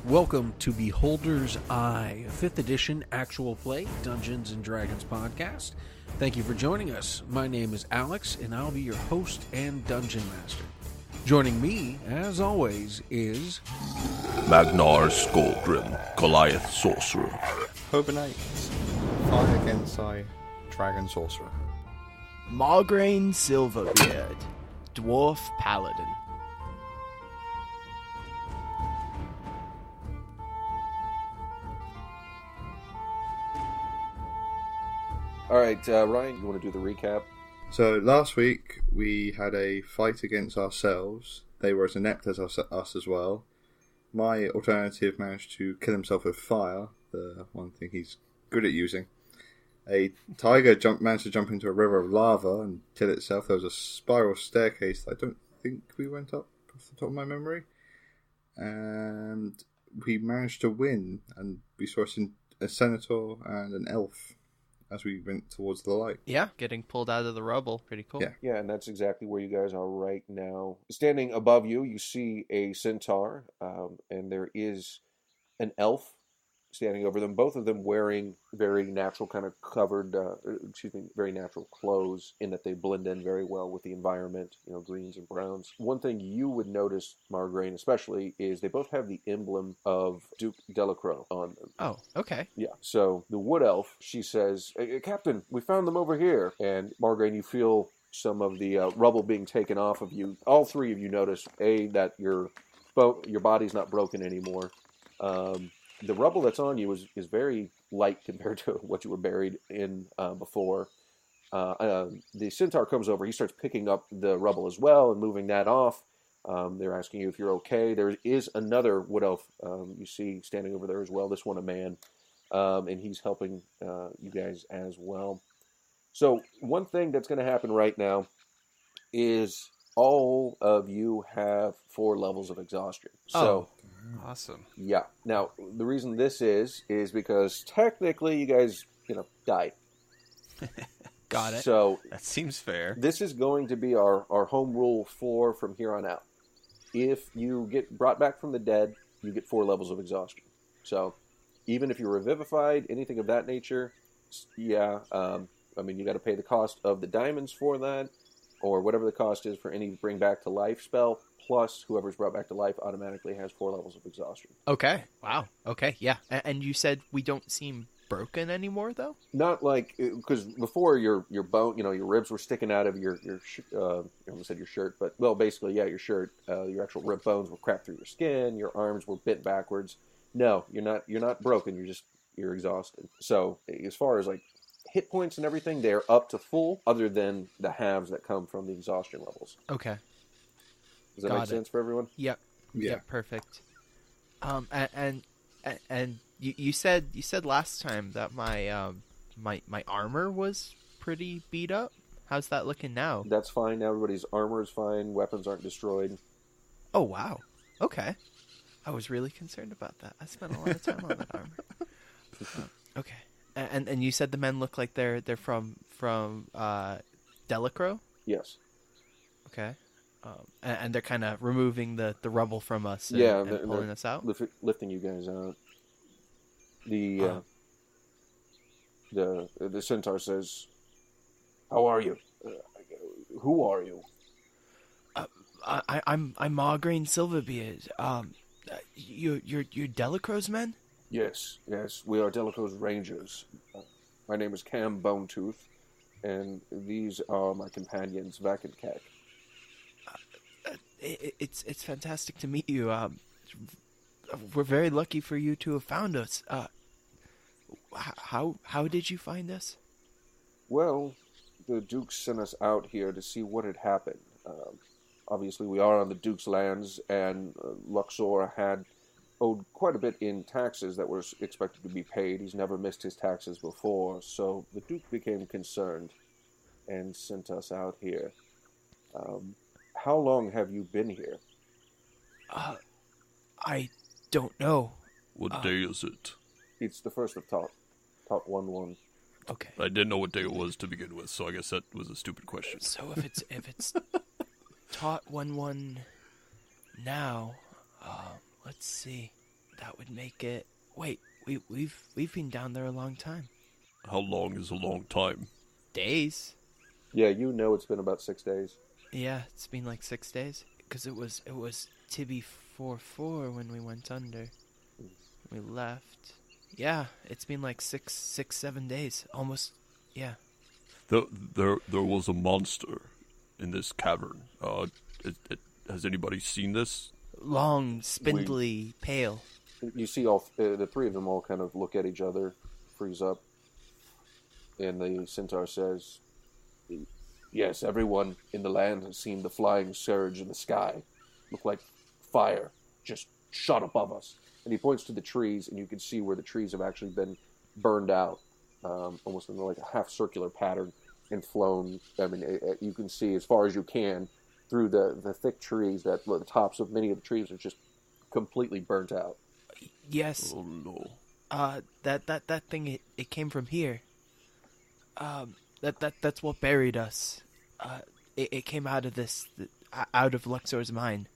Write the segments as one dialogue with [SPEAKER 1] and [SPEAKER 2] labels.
[SPEAKER 1] Welcome to Beholder's Eye, a 5th edition actual play Dungeons & Dragons podcast. Thank you for joining us. My name is Alex, and I'll be your host and Dungeon Master. Joining me, as always, is...
[SPEAKER 2] Magnar Skullgrim, Goliath Sorcerer.
[SPEAKER 3] Hobonite, Fire Gensai, Dragon Sorcerer.
[SPEAKER 4] Margraine Silverbeard, Dwarf Paladin.
[SPEAKER 5] Alright, Ryan, you want to do the recap?
[SPEAKER 3] So last week we had a fight against ourselves. They were as inept as us as well. My alternative managed to kill himself with fire, the one thing he's good at using. A tiger managed to jump into a river of lava and kill itself. There was a spiral staircase that I don't think we went up off the top of my memory. And we managed to win, and we saw a senator and an elf as we went towards the light.
[SPEAKER 4] Yeah, getting pulled out of the rubble. Pretty cool.
[SPEAKER 5] Yeah, and that's exactly where you guys are right now. Standing above you, you see a centaur, and there is an elf standing over them, both of them wearing very natural kind of very natural clothes in that they blend in very well with the environment, greens and browns. One thing you would notice, Margraine especially, is they both have the emblem of Duke Delacroix on them.
[SPEAKER 4] Oh, okay.
[SPEAKER 5] Yeah, so the wood elf, she says, hey, Captain, we found them over here. And Margraine, you feel some of the rubble being taken off of you. All three of you notice, that your body's not broken anymore. The rubble that's on you is very light compared to what you were buried in before. The centaur comes over. He starts picking up the rubble as well and moving that off. They're asking you if you're okay. There is another wood elf you see standing over there as well, this one a man, and he's helping you guys as well. So one thing that's going to happen right now is all of you have 4 levels of exhaustion. So.
[SPEAKER 4] Awesome.
[SPEAKER 5] Yeah. Now, the reason this is because technically you guys, died.
[SPEAKER 4] Got it.
[SPEAKER 5] So
[SPEAKER 4] that seems fair.
[SPEAKER 5] This is going to be our home rule from here on out. If you get brought back from the dead, you get 4 levels of exhaustion. So even if you're revivified, anything of that nature, you got to pay the cost of the diamonds for that, or whatever the cost is for any bring back to life spell. Plus, whoever's brought back to life automatically has 4 levels of exhaustion.
[SPEAKER 4] Okay. Wow. Okay. Yeah. And you said we don't seem broken anymore, though?
[SPEAKER 5] Not like, because before your bone, your ribs were sticking out of your I almost said your shirt, but basically, yeah, your shirt. Your actual rib bones were cracked through your skin. Your arms were bent backwards. No, you're not broken. You're exhausted. So as far as like hit points and everything, they're up to full, other than the halves that come from the exhaustion levels.
[SPEAKER 4] Okay.
[SPEAKER 5] Does that make sense for everyone?
[SPEAKER 4] Yep.
[SPEAKER 3] Yeah.
[SPEAKER 4] Yep, perfect. And you said last time that my armor was pretty beat up. How's that looking now?
[SPEAKER 5] That's fine. Everybody's armor is fine. Weapons aren't destroyed.
[SPEAKER 4] Oh wow. Okay. I was really concerned about that. I spent a lot of time on that armor. Okay. And you said the men look like they're from Delacroix?
[SPEAKER 5] Yes.
[SPEAKER 4] Okay. And they're kind of removing the rubble from us and, and pulling us out?
[SPEAKER 5] Lifting you guys out. The centaur says, how are you? Who are you?
[SPEAKER 4] I'm Margraine Silverbeard. You're Delacroix's men?
[SPEAKER 5] Yes, we are Delacroix's rangers. My name is Cam Bonetooth, and these are my companions, Vac and Keck.
[SPEAKER 4] It's fantastic to meet you. We're very lucky for you to have found us. How did you find us?
[SPEAKER 5] Well, the Duke sent us out here to see what had happened. Obviously, we are on the Duke's lands, and LOOPLR had owed quite a bit in taxes that were expected to be paid. He's never missed his taxes before, so the Duke became concerned and sent us out here. How long have you been here?
[SPEAKER 4] I don't know.
[SPEAKER 2] What day is it?
[SPEAKER 5] It's the first of Top 1-1.
[SPEAKER 4] Okay.
[SPEAKER 2] I didn't know what day it was to begin with, so I guess that was a stupid question.
[SPEAKER 4] So if it's Tot 1-1 now, let's see. that would make it. Wait, we've been down there a long time.
[SPEAKER 2] How long is a long time?
[SPEAKER 4] Days.
[SPEAKER 5] Yeah, you know it's been about 6 days.
[SPEAKER 4] Yeah, it's been like 6 days. Because it was Tibby 4-4 when we went under. We left. Yeah, it's been like 7 days. Almost, yeah.
[SPEAKER 2] There was a monster in this cavern. Has anybody seen this?
[SPEAKER 4] Long, spindly, pale.
[SPEAKER 5] You see all the three of them all kind of look at each other, freeze up, and the centaur says, "Yes, everyone in the land has seen the flying surge in the sky. Look like fire just shot above us." And he points to the trees, and you can see where the trees have actually been burned out, almost in like a half-circular pattern, and flown. I mean, you can see as far as you can through the thick trees that the tops of many of the trees are just completely burnt out.
[SPEAKER 4] Yes.
[SPEAKER 2] Oh no.
[SPEAKER 4] That thing, it came from here. That's what buried us. It came out of out of Luxor's mine.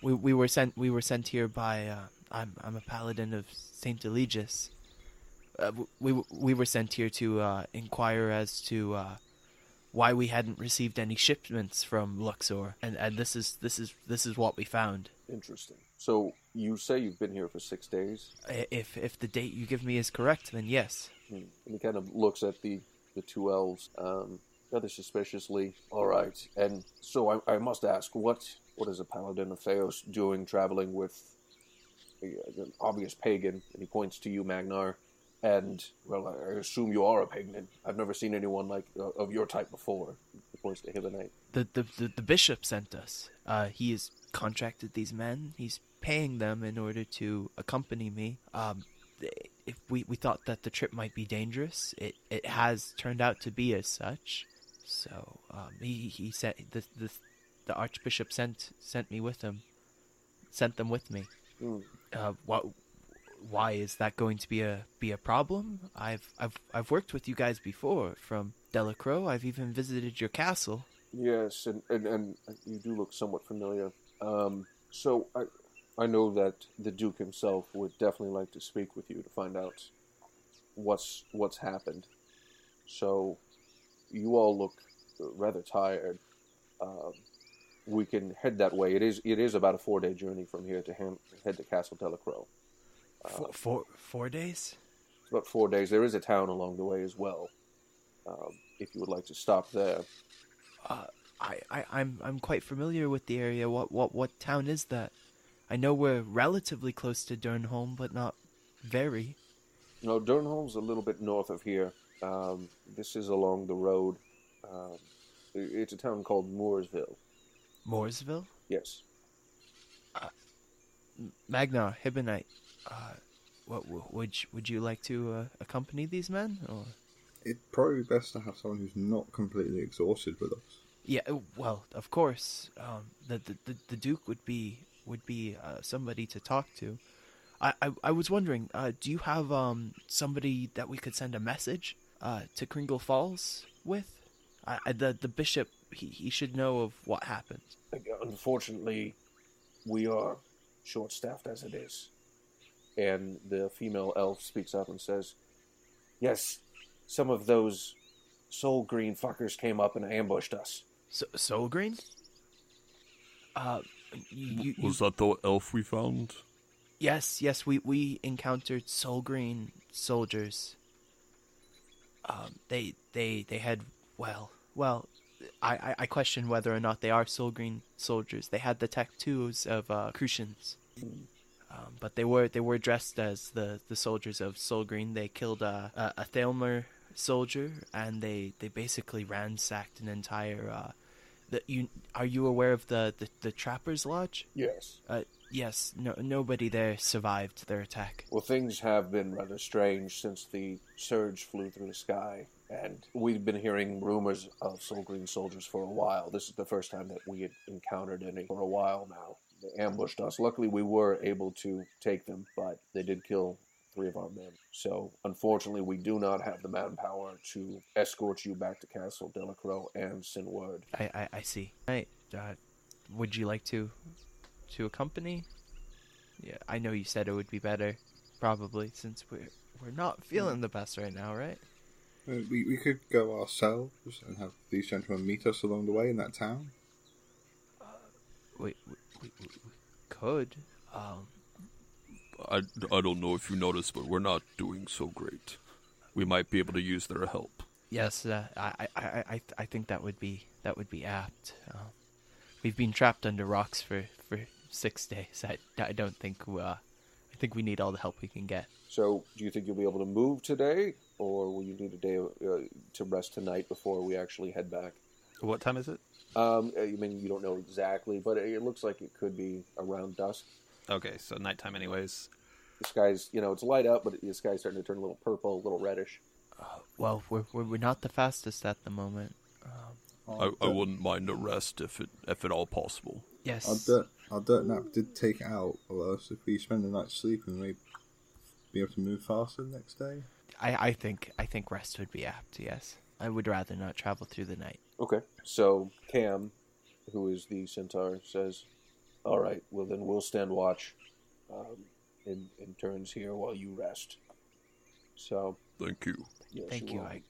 [SPEAKER 4] We were sent here by I'm a paladin of Saint Eligius. We were sent here to inquire as to why we hadn't received any shipments from Luxor, and this is what we found.
[SPEAKER 5] Interesting. So you say you've been here for 6 days?
[SPEAKER 4] If the date you give me is correct, then yes.
[SPEAKER 5] And he kind of looks at the two elves rather suspiciously. All right. And so I must ask, what is a paladin of Theos doing traveling with an obvious pagan? And he points to you, Magnar. And, well, I assume you are a pagan. I've never seen anyone like of your type before. He points to Hibonite.
[SPEAKER 4] The bishop sent us. He has contracted these men. He's paying them in order to accompany me. If we thought that the trip might be dangerous, it has turned out to be as such. So he said the archbishop sent me with him. Sent them with me. Why is that going to be a problem? I've worked with you guys before from Delacroix. I've even visited your castle.
[SPEAKER 5] Yes, and you do look somewhat familiar. So I know that the Duke himself would definitely like to speak with you to find out what's happened. So you all look rather tired. We can head that way. It is about a 4-day journey from here to head to Castle Delacroix.
[SPEAKER 4] 4 days?
[SPEAKER 5] It's about 4 days. There is a town along the way as well. If you would like to stop there.
[SPEAKER 4] I'm quite familiar with the area. What town is that? I know we're relatively close to Durnholm, but not very.
[SPEAKER 5] No, Durnholm's a little bit north of here. This is along the road. It's a town called Mooresville.
[SPEAKER 4] Mooresville?
[SPEAKER 5] Yes.
[SPEAKER 4] Magnar, Hibonite, what would you like to accompany these men? Or
[SPEAKER 3] It'd probably be best to have someone who's not completely exhausted with us.
[SPEAKER 4] yeah, well, of course, the Duke would be somebody to talk to. I was wondering, do you have somebody that we could send a message to Kringle Falls with? The bishop, he should know of what happened.
[SPEAKER 5] Unfortunately, we are short-staffed as it is. And the female elf speaks up and says, "Yes, some of those soul green fuckers came up and ambushed us."
[SPEAKER 4] Soul Green?
[SPEAKER 2] Was that the elf we found?
[SPEAKER 4] Yes, we encountered Soul Green soldiers. They had, well, I question whether or not they are Soul Green soldiers. They had the tattoos of Crucians. But they were dressed as the soldiers of Soul Green. They killed a Thalmer soldier, and they basically ransacked an entire. Are you aware of the Trappers Lodge?
[SPEAKER 5] Yes.
[SPEAKER 4] Yes. Nobody there survived their attack.
[SPEAKER 5] Well, things have been rather strange since the surge flew through the sky, and we've been hearing rumors of Soul Green soldiers for a while. This is the first time that we had encountered any for a while now. They ambushed us. Luckily, we were able to take them, but they did kill 3 of our men. So, unfortunately, we do not have the manpower to escort you back to Castle Delacroix and send word.
[SPEAKER 4] I see. Right. Would you like to accompany Yeah, I know you said it would be better, probably, since we're not feeling the best right now, right?
[SPEAKER 3] We could go ourselves and have these gentlemen meet us along the way in that town.
[SPEAKER 4] We could.
[SPEAKER 2] I don't know if you noticed, but we're not doing so great. We might be able to use their help.
[SPEAKER 4] Yes, I think that would be apt. We've been trapped under rocks for 6 days. I don't think I think we need all the help we can get.
[SPEAKER 5] So, do you think you'll be able to move today, or will you need a day to rest tonight before we actually head back?
[SPEAKER 6] What time is it?
[SPEAKER 5] I mean, you don't know exactly, but it looks like it could be around dusk.
[SPEAKER 6] Okay, so nighttime anyways.
[SPEAKER 5] The sky's, it's light up, but the sky's starting to turn a little purple, a little reddish.
[SPEAKER 4] Well, we're not the fastest at the moment.
[SPEAKER 2] I wouldn't mind a rest if at all possible.
[SPEAKER 4] Yes.
[SPEAKER 3] Our dirt nap did take out of us. If we spend the night sleeping, we'd be able to move faster the next day.
[SPEAKER 4] I think rest would be apt. Yes. I would rather not travel through the night.
[SPEAKER 5] Okay. So Cam, who is the centaur, says, "All right. Well, then we'll stand watch in turns here while you rest." So
[SPEAKER 2] Thank you.
[SPEAKER 5] yes,
[SPEAKER 4] Thank you.
[SPEAKER 5] will.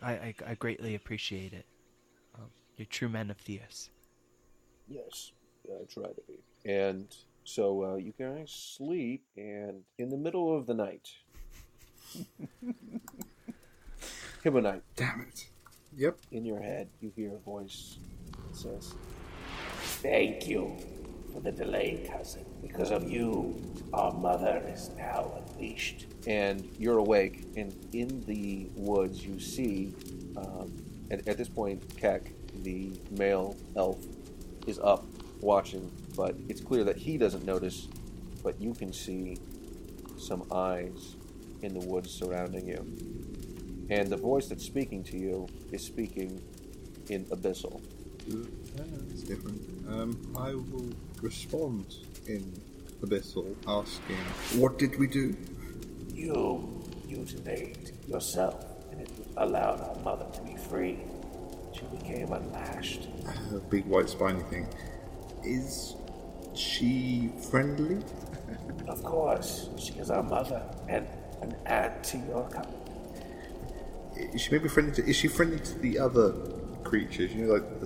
[SPEAKER 4] I greatly appreciate it. You're true men of Theos.
[SPEAKER 5] Yes, I try to be. And so you guys sleep, and in the middle of the night, Hibonite,
[SPEAKER 3] Damn it. Yep.
[SPEAKER 5] in your head, you hear a voice that says,
[SPEAKER 7] Thank you for the delay, cousin. Because of you, our mother is now unleashed.
[SPEAKER 5] and you're awake, and in the woods you see, at this point, Keck, the male elf, is up watching, but it's clear that he doesn't notice, but you can see some eyes in the woods surrounding you. And the voice that's speaking to you is speaking in Abyssal.
[SPEAKER 3] It's different. I will respond in Abyssal, asking, what did we do?
[SPEAKER 7] You mutilated yourself, and it allowed our mother to be free. She became unlashed.
[SPEAKER 3] A big white spiny thing. Is she friendly?
[SPEAKER 7] Of course, she is our mother, and an aunt to your company.
[SPEAKER 3] Is she maybe friendly to? Is she friendly to the other creatures? You know, like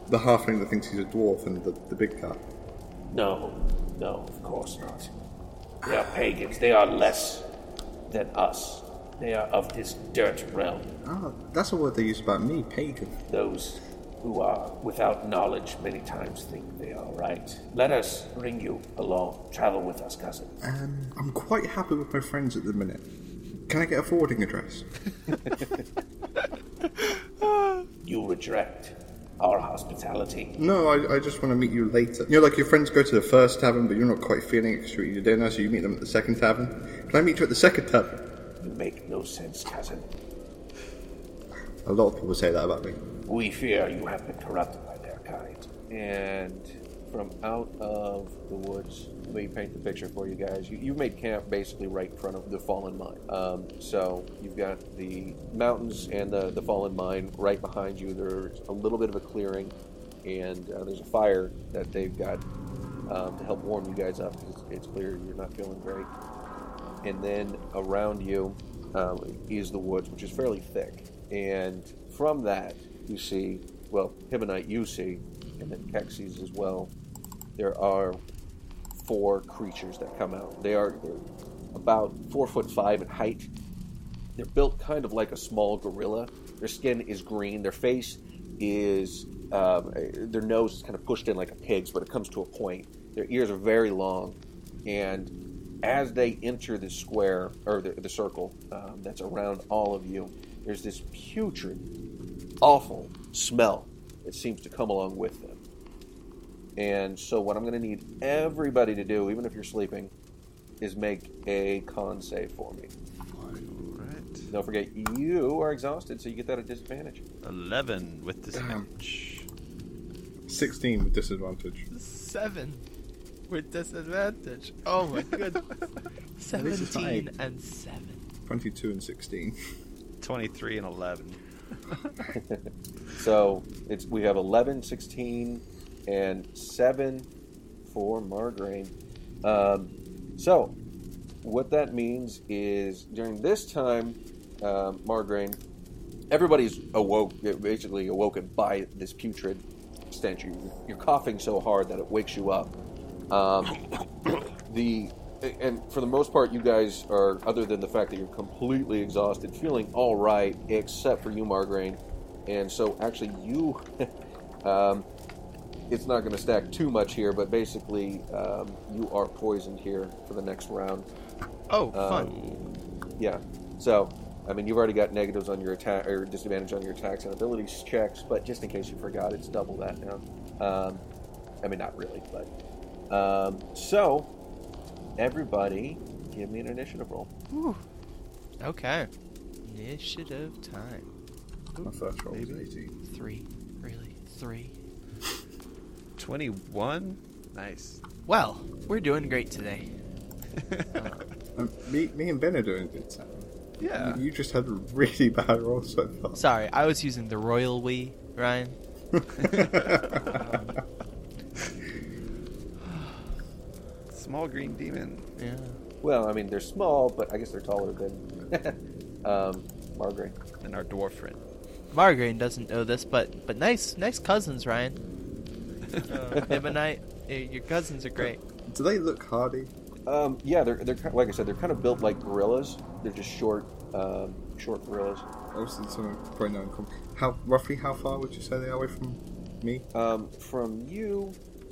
[SPEAKER 3] the halfling that thinks he's a dwarf and the big cat.
[SPEAKER 7] No, of course not. They are pagans. They are less than us. They are of this dirt realm.
[SPEAKER 3] Ah, that's a word they use about me, pagan.
[SPEAKER 7] Those who are without knowledge many times think they are right. Let us bring you along. Travel with us, cousin.
[SPEAKER 3] I'm quite happy with my friends at the minute. Can I get a forwarding address?
[SPEAKER 7] You reject our hospitality.
[SPEAKER 3] No, I just want to meet you later. You know, like your friends go to the first tavern, but you're not quite feeling it because you're eating dinner, so you meet them at the second tavern. Can I meet you at the second tavern?
[SPEAKER 7] You make no sense, cousin.
[SPEAKER 3] A lot of people say that about me.
[SPEAKER 7] We fear you have been corrupted by their kind.
[SPEAKER 5] And from out of the woods, let me paint the picture for you guys. You made camp basically right in front of the fallen mine. So you've got the mountains and the fallen mine right behind you. There's a little bit of a clearing, and there's a fire that they've got to help warm you guys up because it's clear you're not feeling great. And then around you is the woods, which is fairly thick. And from that, you see, well, Hibonite you see, and then Keck sees as well, there are 4 creatures that come out. They're about 4'5" in height. They're built kind of like a small gorilla. Their skin is green. Their face is, their nose is kind of pushed in like a pig's, but it comes to a point. Their ears are very long, and as they enter the square, or the circle that's around all of you, there's this putrid, awful smell that seems to come along with them. And so what I'm going to need everybody to do, even if you're sleeping, is make a con save for me.
[SPEAKER 6] Alright.
[SPEAKER 5] Don't forget, you are exhausted, so you get that at disadvantage.
[SPEAKER 6] 11 with disadvantage.
[SPEAKER 3] 16 with disadvantage.
[SPEAKER 4] 7 with disadvantage. Oh my goodness. 17 and 7.
[SPEAKER 3] 22 and 16.
[SPEAKER 6] 23 and 11.
[SPEAKER 5] So we have 11, 16, and 7 for Margraine. So, what that means is during this time, Margraine, everybody's basically awoken by this putrid stench. You're coughing so hard that it wakes you up. And for the most part, you guys are, other than the fact that you're completely exhausted, feeling all right, except for you, Margraine. And so, actually, you, it's not going to stack too much here, but basically, you are poisoned here for the next round.
[SPEAKER 4] Oh, fun.
[SPEAKER 5] Yeah. So, I mean, you've already got negatives on your attack, or disadvantage on your attacks and abilities checks, but just in case you forgot, it's double that now. I mean, not really, but... so, everybody, give me an initiative roll.
[SPEAKER 4] Whew. Okay. Initiative time.
[SPEAKER 3] My first roll was 18.
[SPEAKER 4] 3. Really? 3.
[SPEAKER 6] 21. Nice.
[SPEAKER 4] Well, we're doing great today.
[SPEAKER 3] Me and Ben are doing good, Sam.
[SPEAKER 6] Yeah.
[SPEAKER 3] You just had a really bad roll so far.
[SPEAKER 4] Sorry, I was using the royal we, Ryan.
[SPEAKER 6] Small green demon.
[SPEAKER 4] Yeah.
[SPEAKER 5] Well, I mean, they're small, but I guess they're taller than Margraine.
[SPEAKER 6] And our dwarf friend.
[SPEAKER 4] Margarine doesn't know this, but nice cousins, Ryan. Ebonite, your cousins are great.
[SPEAKER 3] Do they look hardy?
[SPEAKER 5] Yeah, they're like I said, they're kind of built like gorillas. They're just short gorillas.
[SPEAKER 3] Obviously, something probably not uncommon. Roughly how far would you say they are away from me?
[SPEAKER 5] From you,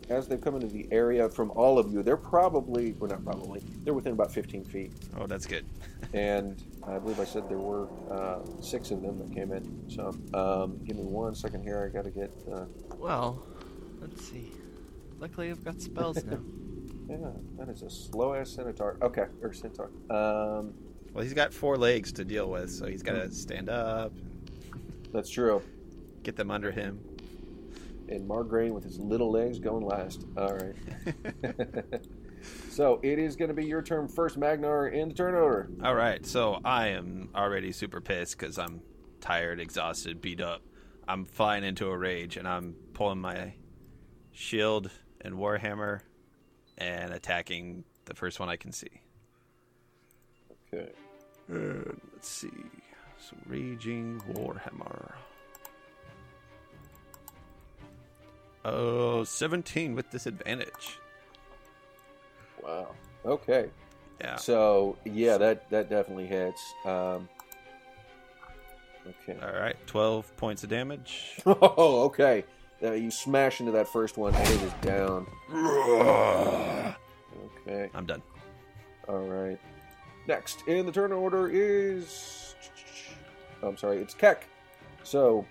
[SPEAKER 5] as they've come into the area, from all of you, they're probably, well, not probably, they're within about 15 feet.
[SPEAKER 6] Oh, that's good.
[SPEAKER 5] And I believe I said there were 6 of them that came in. So, give me 1 second here. I got to get.
[SPEAKER 4] Well, let's see. Luckily, I've got spells now.
[SPEAKER 5] Yeah, that is a slow ass centaur. Okay, or centaur.
[SPEAKER 6] Well, he's got 4 legs to deal with, so he's got to stand up,
[SPEAKER 5] That's true.
[SPEAKER 6] get them under him.
[SPEAKER 5] And Margraine with his little legs going last. All right. So it is going to be your turn first, Magnar, in the turn order.
[SPEAKER 6] All right, so I am already super pissed because I'm tired, exhausted, beat up. I'm flying into a rage, and I'm pulling my shield and warhammer and attacking the first one I can see.
[SPEAKER 5] Okay.
[SPEAKER 6] Let's see. So raging warhammer. Oh, 17 with disadvantage.
[SPEAKER 5] Wow. Okay.
[SPEAKER 6] Yeah.
[SPEAKER 5] So yeah, that definitely hits. Okay.
[SPEAKER 6] All right, 12 points of damage.
[SPEAKER 5] Oh, okay. You smash into that first one, and it is down. Okay.
[SPEAKER 6] I'm done.
[SPEAKER 5] All right. Next in the turn order is... I'm sorry, it's Keck. So,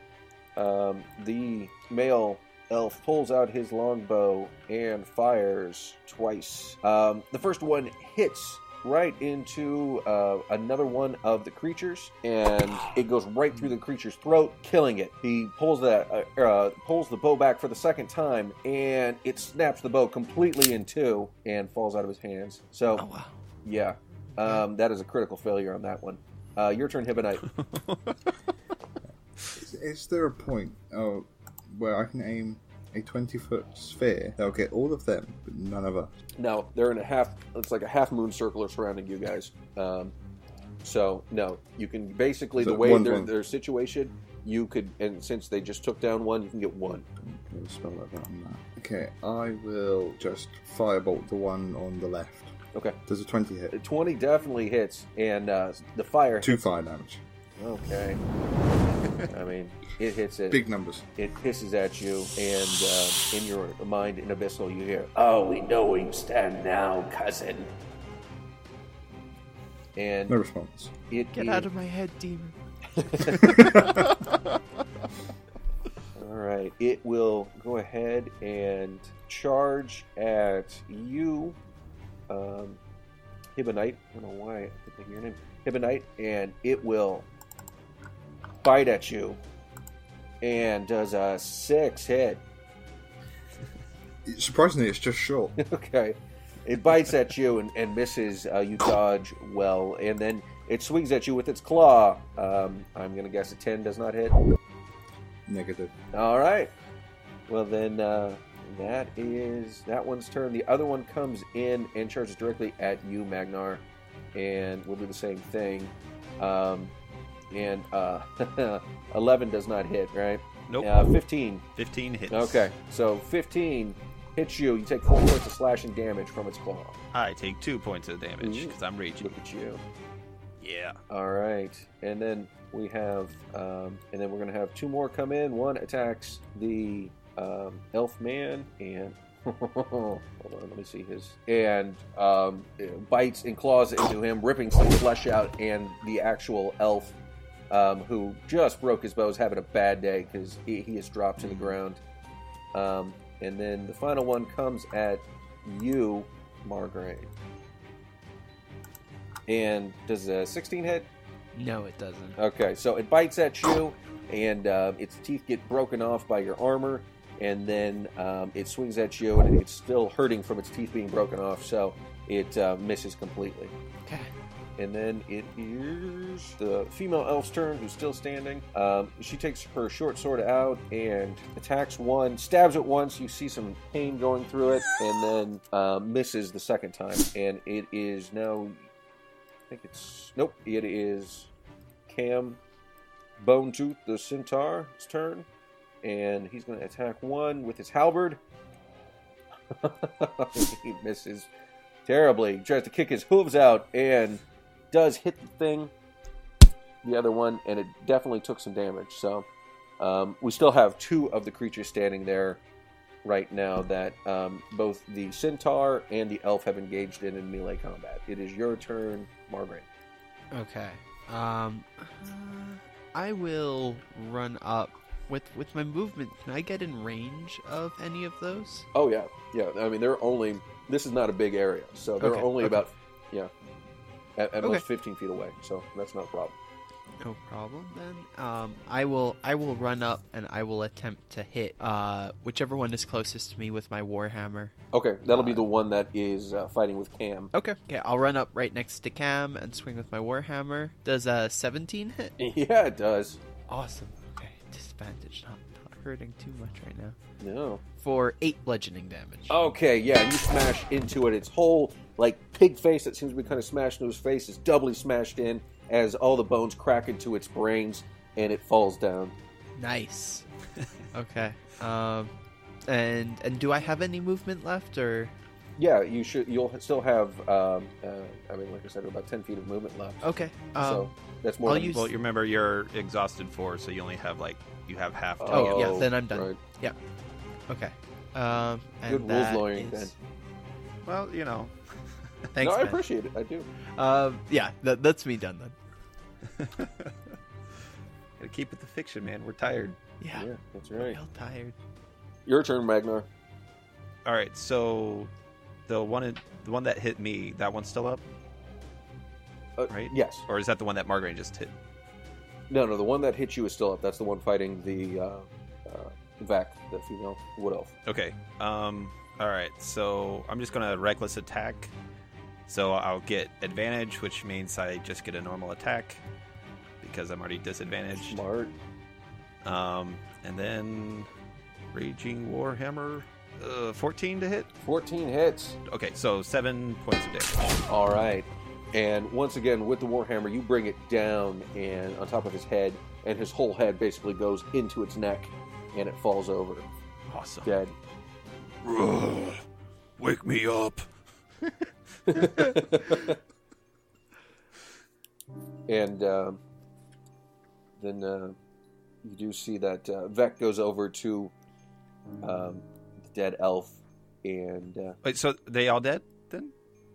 [SPEAKER 5] the male elf pulls out his longbow and fires twice. The first one hits right into another one of the creatures, and it goes right through the creature's throat, killing it. He pulls the bow back for the second time, and it snaps the bow completely in two and falls out of his hands. So,
[SPEAKER 4] Oh, wow.
[SPEAKER 5] yeah, that is a critical failure on that one. Your turn, Hibonite.
[SPEAKER 3] Is there a point where I can aim a 20-foot sphere that'll get all of them, but none of us?
[SPEAKER 5] No, they're in it's like a half moon circle surrounding you guys. So, no, you can basically,
[SPEAKER 3] So
[SPEAKER 5] the way
[SPEAKER 3] one.
[SPEAKER 5] their situation, you could, and since they just took down one, you can get one.
[SPEAKER 3] I'll spell like that on that. Okay, I will just firebolt the one on the left.
[SPEAKER 5] Okay.
[SPEAKER 3] Does a 20 hit?
[SPEAKER 5] 20 definitely hits, and the fire
[SPEAKER 3] 2
[SPEAKER 5] hits.
[SPEAKER 3] fire damage.
[SPEAKER 5] Okay. I mean, it hits it.
[SPEAKER 3] Big numbers.
[SPEAKER 5] It hisses at you, and in your mind, in Abyssal, you hear,
[SPEAKER 7] Oh, we know where you stand now, cousin.
[SPEAKER 5] and
[SPEAKER 3] No response.
[SPEAKER 5] it
[SPEAKER 4] Get
[SPEAKER 5] is-
[SPEAKER 4] out of my head, demon.
[SPEAKER 5] All right, it will go ahead and charge at you, Hibonite. I don't know why I didn't think of your name, Hibonite, and it will bite at you, and does a 6 hit.
[SPEAKER 3] Surprisingly, it's just short.
[SPEAKER 5] Okay, it bites at you and misses. You dodge well, and then it swings at you with its claw. I'm gonna guess a 10 does not hit.
[SPEAKER 3] Negative.
[SPEAKER 5] All right. Well then, That one's turn. The other one comes in and charges directly at you, Magnar, and we'll do the same thing. 11 does not hit, right?
[SPEAKER 6] Nope.
[SPEAKER 5] 15.
[SPEAKER 6] 15 hits.
[SPEAKER 5] Okay, so 15 hits you. You take 4 points of slashing damage from its claw.
[SPEAKER 6] I take 2 points of damage because I'm raging.
[SPEAKER 5] Look at you.
[SPEAKER 6] Yeah.
[SPEAKER 5] All right, and then we have, and then we're gonna have 2 more come in. One attacks the elf man, and hold on, let me see his, and bites and claws into him, ripping some flesh out, and the actual elf, who just broke his bow, is having a bad day because he is dropped to the ground. And then the final one comes at you, Margaret. And does a 16 hit?
[SPEAKER 4] No, it doesn't.
[SPEAKER 5] Okay, so it bites at you, and its teeth get broken off by your armor, and then it swings at you, and it's still hurting from its teeth being broken off, so it misses completely.
[SPEAKER 4] Okay.
[SPEAKER 5] And then it is the female elf's turn, who's still standing. She takes her short sword out and attacks one, stabs it once. You see some pain going through it, and then misses the second time. And it is now, I think it's, nope, it is Cam Bonetooth, the centaur's turn. And he's going to attack one with his halberd. He misses terribly. He tries to kick his hooves out and does hit the thing, the other one, and it definitely took some damage. So we still have 2 of the creatures standing there right now that both the centaur and the elf have engaged in melee combat. It is your turn, Margaret.
[SPEAKER 4] Okay. I will run up with my movement. Can I get in range of any of those?
[SPEAKER 5] Oh yeah. I mean, they're only. This is not a big area, so they're only about at most 15 feet away. So that's not a problem.
[SPEAKER 4] No problem then. I will run up and I will attempt to hit whichever one is closest to me with my warhammer.
[SPEAKER 5] Okay, that'll be the one that is fighting with Cam.
[SPEAKER 4] Okay, I'll run up right next to Cam and swing with my warhammer. Does a 17 hit?
[SPEAKER 5] Yeah, it does.
[SPEAKER 4] Awesome. Okay, disadvantage. Not hurting too much right now.
[SPEAKER 5] No.
[SPEAKER 4] For 8 bludgeoning damage.
[SPEAKER 5] Okay, yeah, you smash into it. Its whole pig face that seems to be kind of smashed into his face is doubly smashed in as all the bones crack into its brains and it falls down.
[SPEAKER 4] Nice. Okay. And do I have any movement left, or?
[SPEAKER 5] Yeah, you should. You'll still have. I mean, like I said, about 10 feet of movement left.
[SPEAKER 4] Okay.
[SPEAKER 5] So that's more.
[SPEAKER 6] Well, you remember you're exhausted 4, so you only have you have half. To
[SPEAKER 4] Oh,
[SPEAKER 6] get.
[SPEAKER 4] yeah. Then I'm done.
[SPEAKER 5] Right.
[SPEAKER 4] Yeah. Okay. And
[SPEAKER 5] Good rules
[SPEAKER 4] that
[SPEAKER 5] lawyering,
[SPEAKER 4] is-
[SPEAKER 5] then.
[SPEAKER 6] Well, you know.
[SPEAKER 4] Thanks,
[SPEAKER 5] No, I
[SPEAKER 4] man.
[SPEAKER 5] appreciate it. I do.
[SPEAKER 4] Yeah, that's me done then.
[SPEAKER 6] Gotta keep with the fiction, man. We're tired.
[SPEAKER 4] Yeah.
[SPEAKER 5] Yeah, that's right.
[SPEAKER 4] Real tired.
[SPEAKER 5] Your turn, Magnar.
[SPEAKER 6] All right, so the one that hit me, that one's still up, right?
[SPEAKER 5] Yes.
[SPEAKER 6] Or is that the one that Margaret just hit?
[SPEAKER 5] No, the one that hit you is still up. That's the one fighting the Vac, the female wood elf.
[SPEAKER 6] Okay. All right, so I'm just gonna reckless attack. So I'll get advantage, which means I just get a normal attack because I'm already disadvantaged.
[SPEAKER 5] Smart.
[SPEAKER 6] And then Raging Warhammer, 14 to hit.
[SPEAKER 5] 14 hits.
[SPEAKER 6] Okay, so 7 points of damage.
[SPEAKER 5] All right. And once again, with the Warhammer, you bring it down and on top of his head, and his whole head basically goes into its neck, and it falls over,
[SPEAKER 6] Awesome.
[SPEAKER 5] dead.
[SPEAKER 2] Wake me up.
[SPEAKER 5] And then you do see that Vec goes over to the dead elf, and
[SPEAKER 6] Wait, so they all dead then?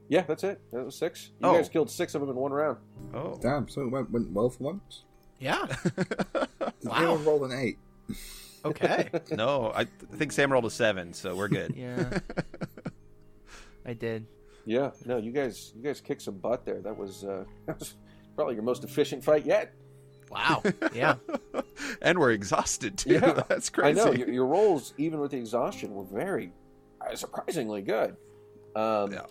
[SPEAKER 5] yeah, that's it. That was 6. You
[SPEAKER 6] Oh.
[SPEAKER 5] guys killed 6 of them in one round.
[SPEAKER 6] Oh.
[SPEAKER 3] Damn, so it went well for once.
[SPEAKER 4] Yeah.
[SPEAKER 3] Did
[SPEAKER 4] Wow.
[SPEAKER 3] anyone roll an 8?
[SPEAKER 4] Okay.
[SPEAKER 6] No, I think Sam rolled a 7, so we're good.
[SPEAKER 4] Yeah. I did.
[SPEAKER 5] Yeah, no, you guys kicked some butt there. That was probably your most efficient fight yet.
[SPEAKER 4] Wow. Yeah.
[SPEAKER 6] And we're exhausted too.
[SPEAKER 5] Yeah,
[SPEAKER 6] That's
[SPEAKER 5] I
[SPEAKER 6] crazy.
[SPEAKER 5] know your rolls, even with the exhaustion, were very surprisingly good.
[SPEAKER 6] Yeah.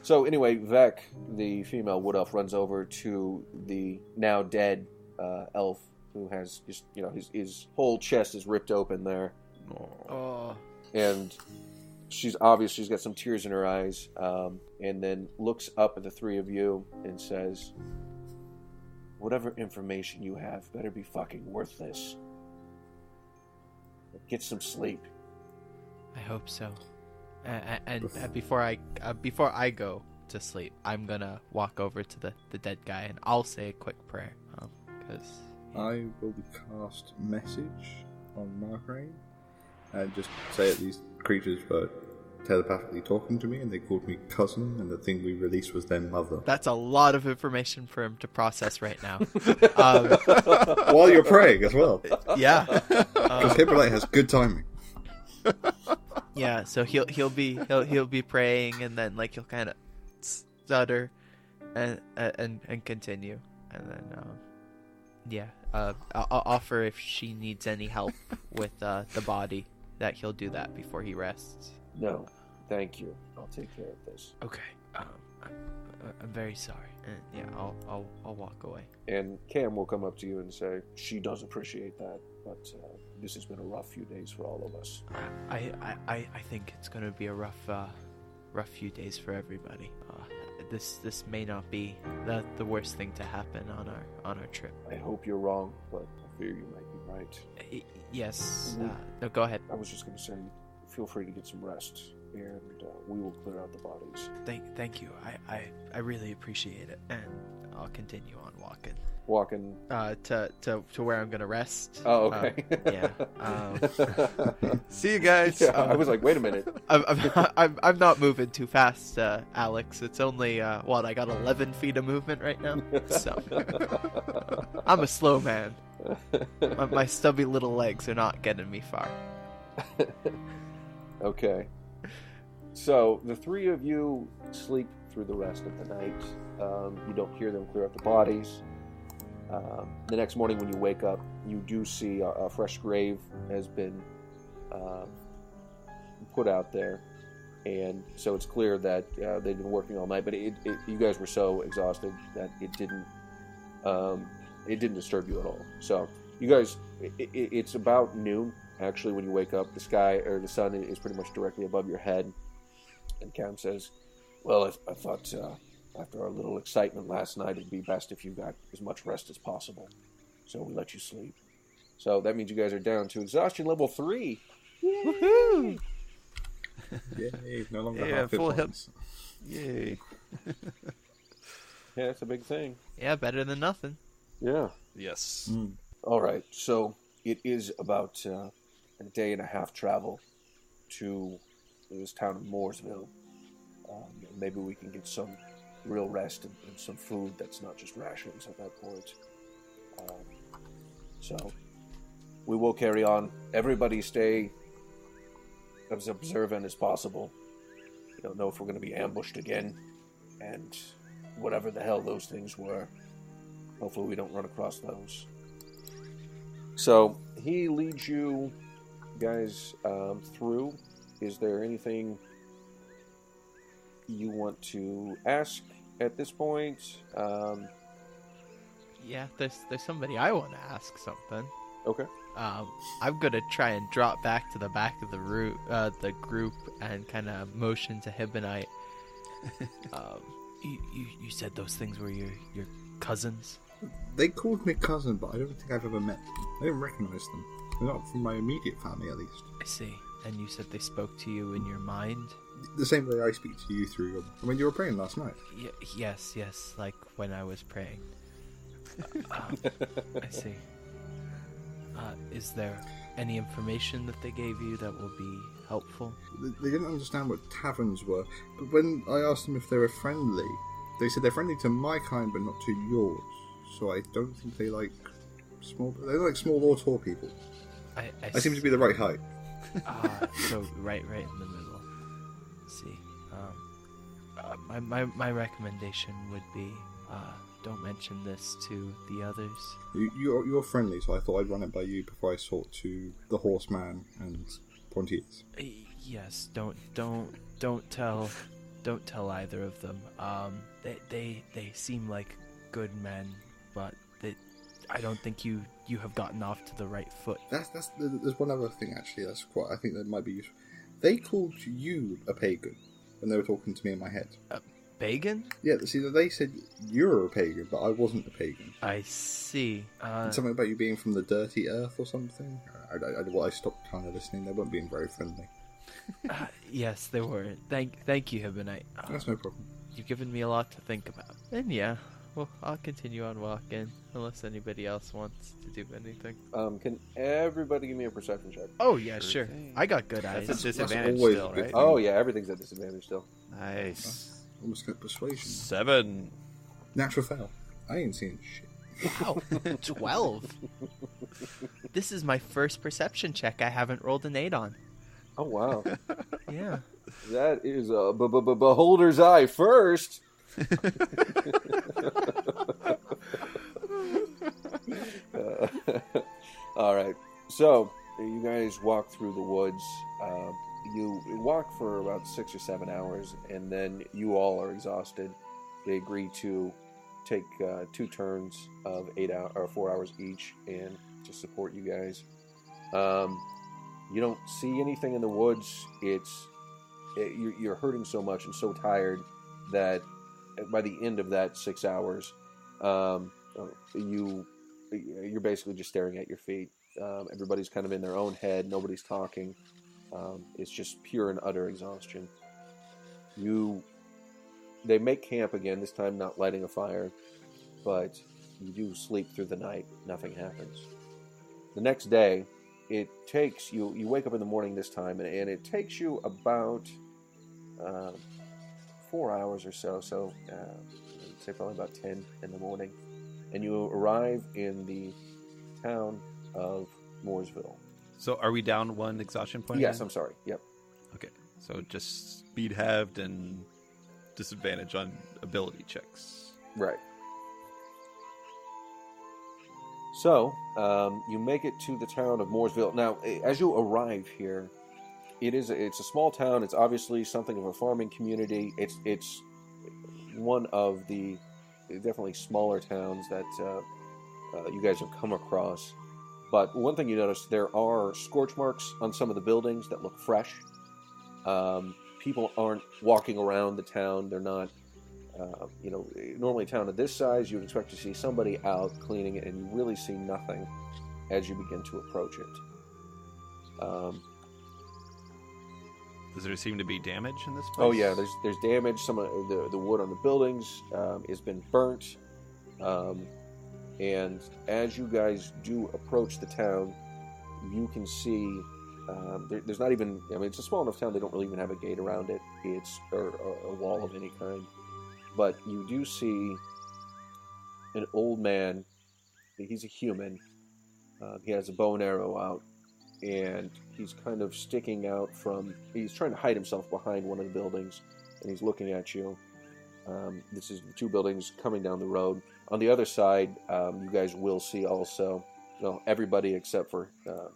[SPEAKER 5] So anyway, Vec, the female wood elf, runs over to the now dead elf, who has just his whole chest is ripped open there,
[SPEAKER 4] Oh.
[SPEAKER 5] And she's got some tears in her eyes, and then looks up at the three of you and says, whatever information you have better be fucking worthless. Get some sleep.
[SPEAKER 4] I hope so. And before I go to sleep, I'm gonna walk over to the dead guy and I'll say a quick prayer. Because
[SPEAKER 3] I will cast message on Margraine and just say that these creatures were telepathically talking to me and they called me cousin and the thing we released was their mother.
[SPEAKER 4] that's a lot of information for him to process right now.
[SPEAKER 3] While you're praying as well.
[SPEAKER 4] Yeah.
[SPEAKER 3] Because Hippolyte has good timing.
[SPEAKER 4] Yeah, so he'll be praying and then like he'll kind of stutter and continue and then I'll offer if she needs any help with the body that he'll do that before he rests.
[SPEAKER 5] No, thank you. I'll take care of this.
[SPEAKER 4] Okay. I'm very sorry. And yeah, I'll walk away.
[SPEAKER 5] And Cam will come up to you and say, she does appreciate that, but this has been a rough few days for all of us.
[SPEAKER 4] I think it's gonna be a rough few days for everybody. This may not be the worst thing to happen on our trip.
[SPEAKER 5] I hope you're wrong, but I fear you might be right.
[SPEAKER 4] Yes. No, go ahead.
[SPEAKER 5] I was just going to say, feel free to get some rest, and we will clear out the bodies.
[SPEAKER 4] Thank you. I really appreciate it, and I'll continue on walking.
[SPEAKER 5] Walking
[SPEAKER 4] to where I'm gonna rest.
[SPEAKER 5] Oh, okay.
[SPEAKER 4] Yeah. See you guys.
[SPEAKER 5] Yeah, I was like, wait a minute.
[SPEAKER 4] I'm not moving too fast, Alex. It's only I got 11 feet of movement right now. So I'm a slow man. My stubby little legs are not getting me far.
[SPEAKER 5] Okay. So the three of you sleep through the rest of the night. You don't hear them clear up the bodies. The next morning when you wake up, you do see a fresh grave has been put out there. And so it's clear that they've been working all night, but you guys were so exhausted that it didn't disturb you at all. So you guys, it's about noon, actually, when you wake up. The sky, or the sun, is pretty much directly above your head. And Cam says, well, I thought after our little excitement last night, it'd be best if you got as much rest as possible. So we let you sleep. So that means you guys are down to exhaustion level 3. Yay!
[SPEAKER 4] Woohoo!
[SPEAKER 3] Yay, no longer
[SPEAKER 6] Yeah, full hip.
[SPEAKER 3] points.
[SPEAKER 6] Yay.
[SPEAKER 5] Yeah, that's a big thing.
[SPEAKER 4] Yeah, better than nothing.
[SPEAKER 5] Yeah.
[SPEAKER 6] Yes.
[SPEAKER 5] All right, so it is about a day and a half travel to this town of Mooresville. Maybe we can get some real rest and some food that's not just rations at that point. So we will carry on. Everybody stay as observant as possible. We don't know if we're going to be ambushed again, and whatever the hell those things were, hopefully we don't run across those. So he leads you guys through. Is there anything you want to ask at this point?
[SPEAKER 4] Yeah, there's somebody I want to ask something.
[SPEAKER 5] Okay.
[SPEAKER 4] I'm gonna try and drop back to the back of the group and kind of motion to Hibonite. You said those things were your cousins?
[SPEAKER 3] They called me cousin, but I don't think I've ever met them. I didn't recognize them. They're not from my immediate family, at least.
[SPEAKER 4] I see. And you said they spoke to you in your mind?
[SPEAKER 3] The same way I speak to you through your... When you were praying last night.
[SPEAKER 4] Yes, like when I was praying. I see. Is there any information that they gave you that will be helpful?
[SPEAKER 3] They didn't understand what taverns were, but when I asked them if they were friendly, they said they're friendly to my kind but not to yours. So I don't think they like small... They like small or tall people. I seem to be the right height.
[SPEAKER 4] So right in the middle. Let's see. My recommendation would be don't mention this to the others.
[SPEAKER 3] You're friendly, so I thought I'd run it by you before I sought to the horseman and Pontiers.
[SPEAKER 4] Yes, don't tell either of them. They seem like good men, but I don't think you have gotten off to the right foot.
[SPEAKER 3] There's one other thing actually. I think that might be useful. They called you a pagan when they were talking to me in my head.
[SPEAKER 4] Pagan?
[SPEAKER 3] Yeah, see, they said you're a pagan, but I wasn't a pagan.
[SPEAKER 4] I see.
[SPEAKER 3] And something about you being from the dirty earth or something? I stopped kind of listening. They weren't being very friendly.
[SPEAKER 4] Yes, they were. Thank you, Hibonite.
[SPEAKER 3] That's no problem.
[SPEAKER 4] You've given me a lot to think about. And yeah, well, I'll continue on walking, unless anybody else wants to do anything.
[SPEAKER 5] Can everybody give me a perception check?
[SPEAKER 4] Oh, yeah, sure. I got good eyes.
[SPEAKER 6] That's a disadvantage
[SPEAKER 3] always
[SPEAKER 6] still,
[SPEAKER 3] a good
[SPEAKER 6] right?
[SPEAKER 3] thing.
[SPEAKER 5] Oh, yeah, everything's at disadvantage still.
[SPEAKER 6] Nice.
[SPEAKER 3] Almost got persuasion.
[SPEAKER 6] 7.
[SPEAKER 3] Natural fail. I ain't seeing shit.
[SPEAKER 4] Wow, 12. This is my first perception check I haven't rolled an 8 on.
[SPEAKER 5] Oh, wow.
[SPEAKER 4] Yeah.
[SPEAKER 5] That is a beholder's eye first. All right. So, you guys walk through the woods. You walk for about 6 or 7 hours, and then you all are exhausted. They agree to take 2 turns of 4 hours each, and to support you guys. You don't see anything in the woods. You're hurting so much and so tired that by the end of that 6 hours, you're basically just staring at your feet. Everybody's kind of in their own head. Nobody's talking. It's just pure and utter exhaustion. They make camp again, this time not lighting a fire, but you do sleep through the night. Nothing happens. The next day, it takes you wake up in the morning this time, and it takes you about 4 hours or so. So I'd say probably about 10 in the morning, and you arrive in the town of Mooresville.
[SPEAKER 6] So are we down 1 exhaustion point?
[SPEAKER 5] Yes,
[SPEAKER 6] again?
[SPEAKER 5] I'm sorry. Yep.
[SPEAKER 6] Okay. So just speed halved and disadvantage on ability checks.
[SPEAKER 5] Right. So, you make it to the town of Mooresville. Now, as you arrive here, it's a small town. It's obviously something of a farming community. It's one of the definitely smaller towns that you guys have come across. But one thing you notice, there are scorch marks on some of the buildings that look fresh. People aren't walking around the town. They're not, normally a town of this size, you would expect to see somebody out cleaning it, and you really see nothing as you begin to approach it.
[SPEAKER 6] Does there seem to be damage in this place?
[SPEAKER 5] Oh yeah, there's damage. Some of the wood on the buildings has been burnt. And as you guys do approach the town, you can see there's not even, it's a small enough town, they don't really even have a gate around it. Or a wall of any kind. But you do see an old man. He's a human. He has a bow and arrow out, and he's kind of sticking out he's trying to hide himself behind one of the buildings, and he's looking at you. This is the 2 buildings coming down the road. On the other side, you guys will see also, everybody except for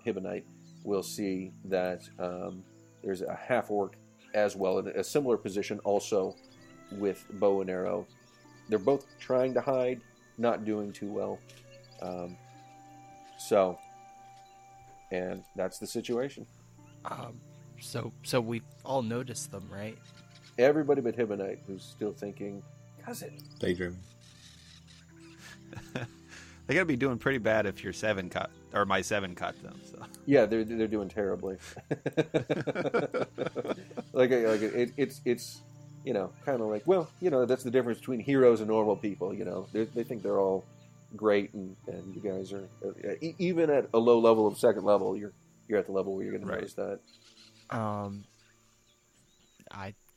[SPEAKER 5] Hibonite will see that there's a half-orc as well, in a similar position also with bow and arrow. They're both trying to hide, not doing too well. And that's the situation.
[SPEAKER 4] So we all noticed them, right?
[SPEAKER 5] Everybody but Hibonite, who's still thinking, cousin.
[SPEAKER 3] Daydreaming.
[SPEAKER 6] They gotta be doing pretty bad if your 7 caught, or my 7 caught them. So
[SPEAKER 5] Yeah, they're doing terribly. It's kind of like, well, that's the difference between heroes and normal people. They think they're all great, and you guys are even at a low level of 2nd level, you're at the level where you're going to notice that.
[SPEAKER 4] I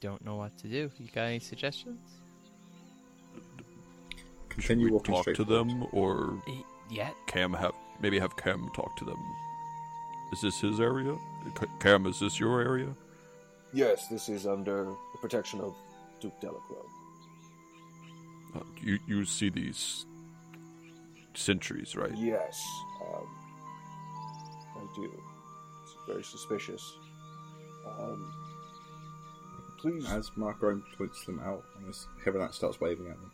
[SPEAKER 4] don't know what to do. You got any suggestions?
[SPEAKER 3] Continue
[SPEAKER 2] Should we
[SPEAKER 3] walking
[SPEAKER 2] talk
[SPEAKER 3] straight
[SPEAKER 2] to
[SPEAKER 3] forward.
[SPEAKER 2] them, or
[SPEAKER 4] Yet?
[SPEAKER 2] have Cam talk to them? Is this his area? Cam, is this your area?
[SPEAKER 5] Yes, this is under the protection of Duke Delacroix.
[SPEAKER 2] You see these sentries, right?
[SPEAKER 5] Yes, I do. It's very suspicious. Please.
[SPEAKER 3] As Marco points them out, and as Hibonite starts waving at them.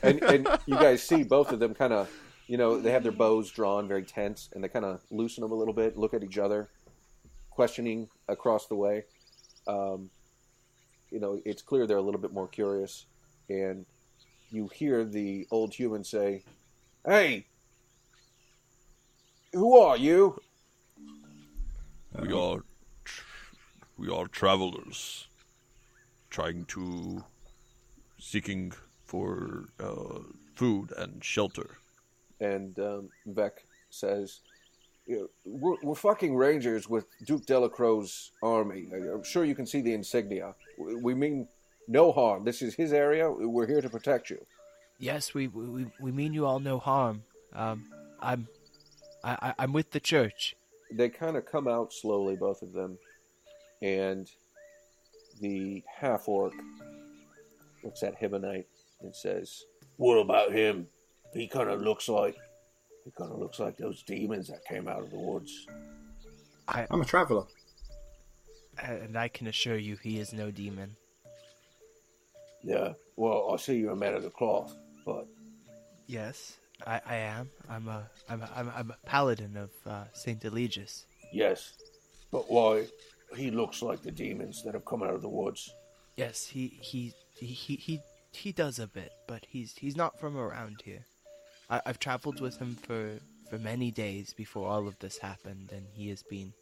[SPEAKER 5] And you guys see both of them kind of, they have their bows drawn very tense, and they kind of loosen them a little bit, look at each other, questioning across the way. It's clear they're a little bit more curious, and you hear the old human say, "Hey, who are you?"
[SPEAKER 2] We are travelers, seeking for food and shelter.
[SPEAKER 5] And Vec says, we're fucking rangers with Duke Delacroix's army. I'm sure you can see the insignia. We mean no harm. This is his area. We're here to protect you.
[SPEAKER 4] Yes, we mean you all no harm. I'm with the church.
[SPEAKER 5] They kind of come out slowly, both of them, and the half-orc looks at Hibonite and says,
[SPEAKER 7] What about him? He kind of looks like those demons that came out of the woods.
[SPEAKER 3] I'm a traveler.
[SPEAKER 4] And I can assure you he is no demon.
[SPEAKER 7] Yeah, well, I see you're a man of the cloth, but
[SPEAKER 4] Yes, I am. I'm a paladin of Saint Eligius.
[SPEAKER 7] yes, but why? He looks like the demons that have come out of the woods.
[SPEAKER 4] Yes, he does a bit, but he's not from around here. I've traveled with him for many days before all of this happened, and he has been.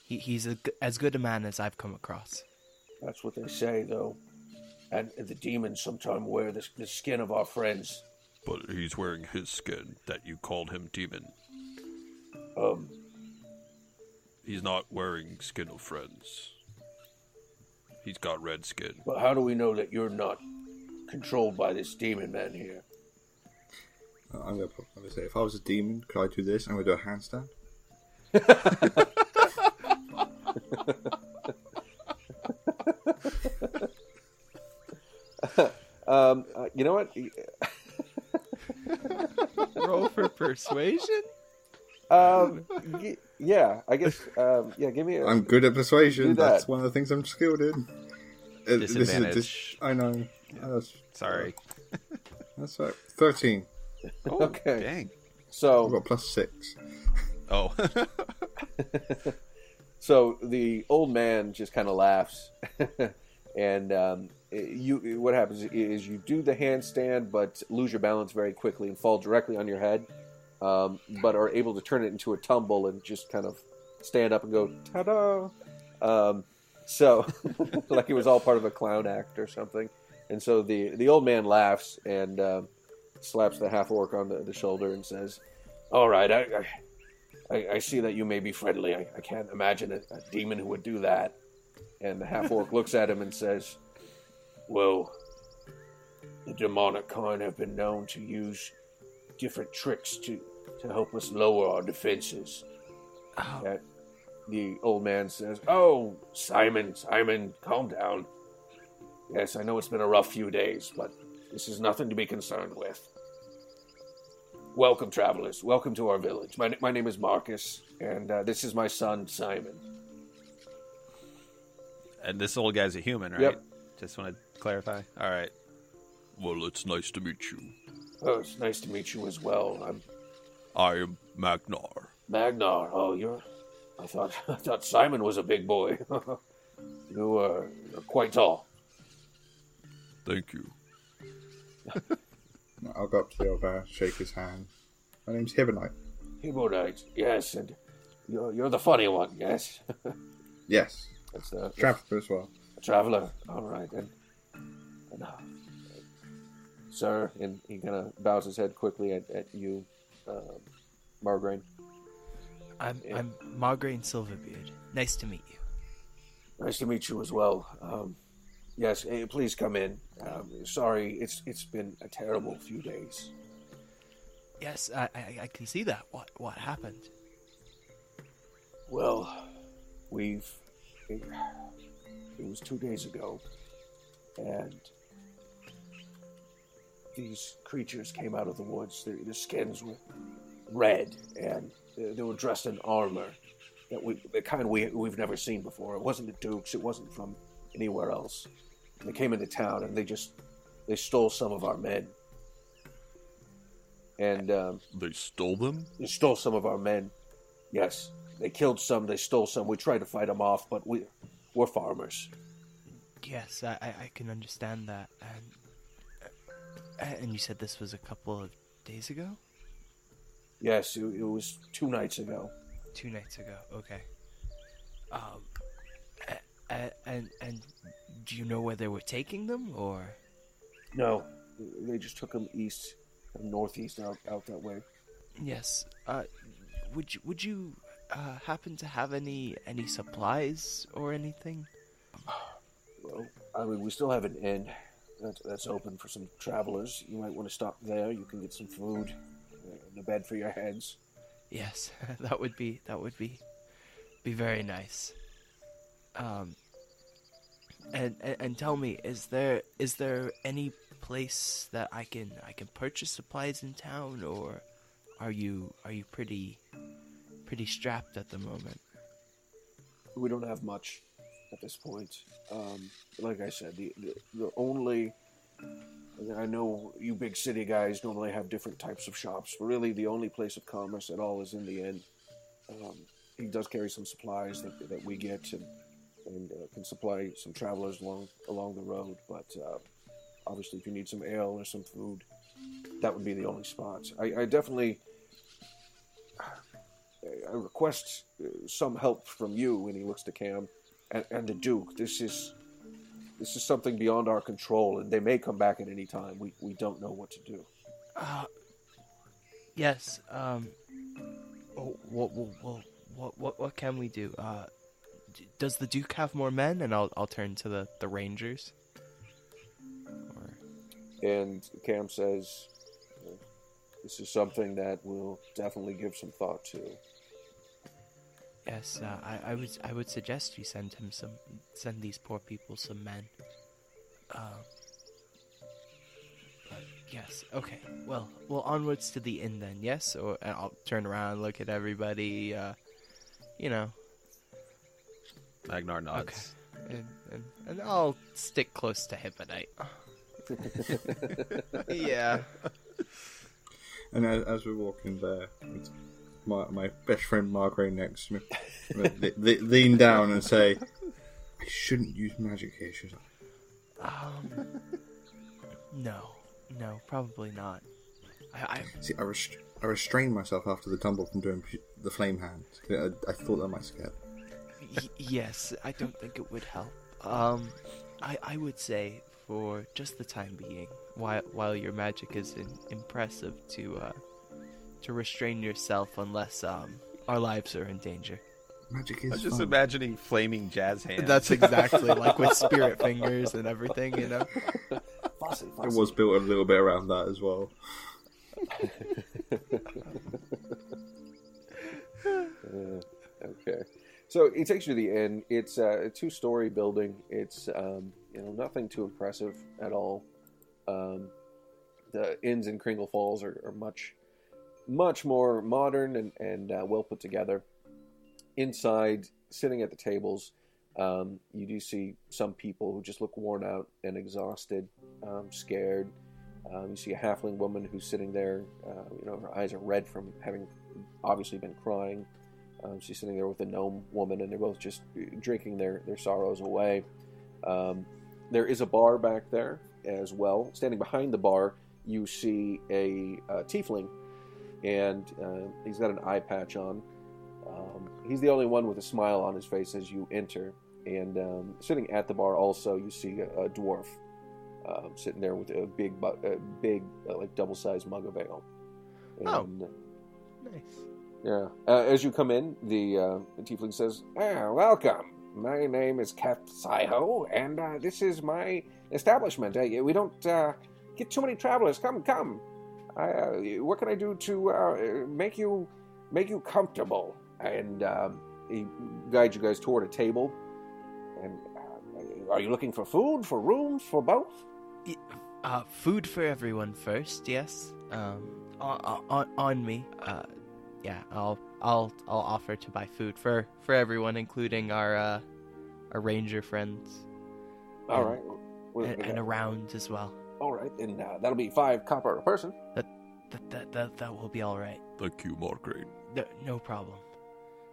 [SPEAKER 4] He's as good a man as I've come across.
[SPEAKER 7] That's what they say, though. And the demons sometimes wear the skin of our friends.
[SPEAKER 2] But he's wearing his skin that you called him demon. He's not wearing skin of friends. He's got red skin.
[SPEAKER 7] But how do we know that you're not controlled by this demon man here?
[SPEAKER 3] I'm gonna say, if I was a demon, could I do this? I'm gonna do a handstand.
[SPEAKER 5] You know what?
[SPEAKER 4] Roll for persuasion?
[SPEAKER 5] Yeah, I guess. Give me.
[SPEAKER 3] I'm good at persuasion.
[SPEAKER 5] Do that.
[SPEAKER 3] That's one of the things I'm skilled in.
[SPEAKER 6] Disadvantage.
[SPEAKER 3] I know.
[SPEAKER 6] Sorry.
[SPEAKER 3] That's right. 13.
[SPEAKER 6] Oh,
[SPEAKER 5] Okay.
[SPEAKER 6] Dang.
[SPEAKER 3] I've
[SPEAKER 5] So,
[SPEAKER 3] got +6.
[SPEAKER 6] Oh.
[SPEAKER 5] so the old man just kind of laughs, and what happens is you do the handstand, but lose your balance very quickly and fall directly on your head, but are able to turn it into a tumble and just kind of stand up and go ta-da. So, like it was all part of a clown act or something. And so the old man laughs and slaps the half-orc on the shoulder and says,
[SPEAKER 7] All right, I see that you may be friendly. I can't imagine a demon who would do that.
[SPEAKER 5] and the half-orc looks at him and says,
[SPEAKER 7] Well, the demonic kind have been known to use different tricks to help us lower our defenses.
[SPEAKER 4] Oh.
[SPEAKER 5] The old man says, Oh, Simon, calm down. Yes, I know it's been a rough few days, but this is nothing to be concerned with. Welcome, travelers. Welcome to our village. My name is Marcus, and this is my son, Simon.
[SPEAKER 6] And this old guy's a human, right?
[SPEAKER 5] Yep.
[SPEAKER 6] Just want to clarify. All right.
[SPEAKER 2] Well, it's nice to meet you.
[SPEAKER 7] Oh, it's nice to meet you as well.
[SPEAKER 2] I am Magnar.
[SPEAKER 7] Magnar. Oh, I thought Simon was a big boy. You're quite tall.
[SPEAKER 2] Thank you.
[SPEAKER 3] I'll go up to the old man, shake his hand. My name's Hibonite.
[SPEAKER 7] Hibonite, yes, and you're the funny one, yes.
[SPEAKER 3] Yes.
[SPEAKER 5] That's the
[SPEAKER 3] Traveler as well.
[SPEAKER 5] traveler. All right, and sir, and he kind of bows his head quickly at you, Margraine.
[SPEAKER 4] I'm Margraine Silverbeard. Nice to meet you.
[SPEAKER 7] Nice to meet you as well.
[SPEAKER 5] Yes, please come in. Sorry, it's been a terrible few days.
[SPEAKER 4] Yes, I can see that. What happened?
[SPEAKER 7] Well, it was 2 days ago, and these creatures came out of the woods. Their skins were red, and they were dressed in armor the kind we've never seen before. It wasn't the Dukes. It wasn't from anywhere else. They came into town, and they stole some of our men. And
[SPEAKER 2] They stole them?
[SPEAKER 7] they stole some of our men. Yes, They killed some, they stole some. We tried to fight them off, but we're farmers.
[SPEAKER 4] Yes, I can understand that. And you said this was a couple of days ago?
[SPEAKER 7] Yes, it was 2 nights ago.
[SPEAKER 4] 2 nights ago, okay. And do you know where they were taking them, or?
[SPEAKER 7] No, they just took them east, northeast, out that way.
[SPEAKER 4] Yes. Would you happen to have any supplies or anything?
[SPEAKER 7] Well, I mean, we still have an inn that's open for some travelers. You might want to stop there. You can get some food, and a bed for your heads.
[SPEAKER 4] Yes, that would be very nice. And tell me, is there any place that I can purchase supplies in town, or are you pretty strapped at the moment?
[SPEAKER 7] We don't have much at this point. Like I said, the only, I know you big city guys normally have different types of shops, but really the only place of commerce at all is in the inn. He does carry some supplies that we get and can supply some travelers along the road, but obviously if you need some ale or some food, that would be the only spots. I definitely I request some help from you. And he looks to Cam and the Duke. This is something beyond our control, and they may come back at any time. We don't know what to do.
[SPEAKER 4] Yes. What can we do? Does the Duke have more men? And I'll turn to the Rangers.
[SPEAKER 7] And Cam says, this is something that we'll definitely give some thought to.
[SPEAKER 4] Yes, I would suggest you send these poor people some men. But yes, okay. Well, onwards to the inn then. Yes, or I'll turn around and look at everybody.
[SPEAKER 6] Magnar nods.
[SPEAKER 4] Okay, and I'll stick close to Hibonite. Yeah.
[SPEAKER 3] And as we're walking there, my best friend Margaret next to me, lean down and say, "I shouldn't use magic here, should I?"
[SPEAKER 4] No, probably not. I
[SPEAKER 3] restrained myself after the tumble from doing the flame hand. I thought that might scare them.
[SPEAKER 4] Yes, I don't think it would help. I would say for just the time being, while your magic is impressive, to restrain yourself unless our lives are in danger.
[SPEAKER 3] Magic is
[SPEAKER 6] I'm just
[SPEAKER 3] fun.
[SPEAKER 6] imagining flaming jazz hands.
[SPEAKER 4] That's exactly like with spirit fingers and everything, you know.
[SPEAKER 7] Fussy.
[SPEAKER 3] It was built a little bit around that as well.
[SPEAKER 7] Okay. So he takes you to the inn. It's a 2-story building. It's nothing too impressive at all. The inns in Kringle Falls are much more modern and well put together. Inside, sitting at the tables, you do see some people who just look worn out and exhausted, scared. You see a halfling woman who's sitting there. Her eyes are red from having obviously been crying. She's sitting there with a gnome woman, and they're both just drinking their sorrows away. There is a bar back there as well. Standing behind the bar, you see a tiefling, and he's got an eye patch on. He's the only one with a smile on his face as you enter. And sitting at the bar also, you see a dwarf sitting there with a big like double-sized mug of ale. And,
[SPEAKER 4] Nice.
[SPEAKER 7] yeah. As you come in, the tiefling says, "Welcome. My name is Kat Saiho, and this is my establishment. We don't get too many travelers. Come. What can I do to make you comfortable?" And he guides you guys toward a table. And are you looking for food, for rooms, for both?
[SPEAKER 4] Food for everyone first, yes. On me. Yeah, I'll offer to buy food for everyone, including our ranger friends.
[SPEAKER 7] All right.
[SPEAKER 4] And around as well.
[SPEAKER 7] All right, and that'll be 5 copper a person.
[SPEAKER 4] That will be all right.
[SPEAKER 2] Thank you, Margaret.
[SPEAKER 4] No problem.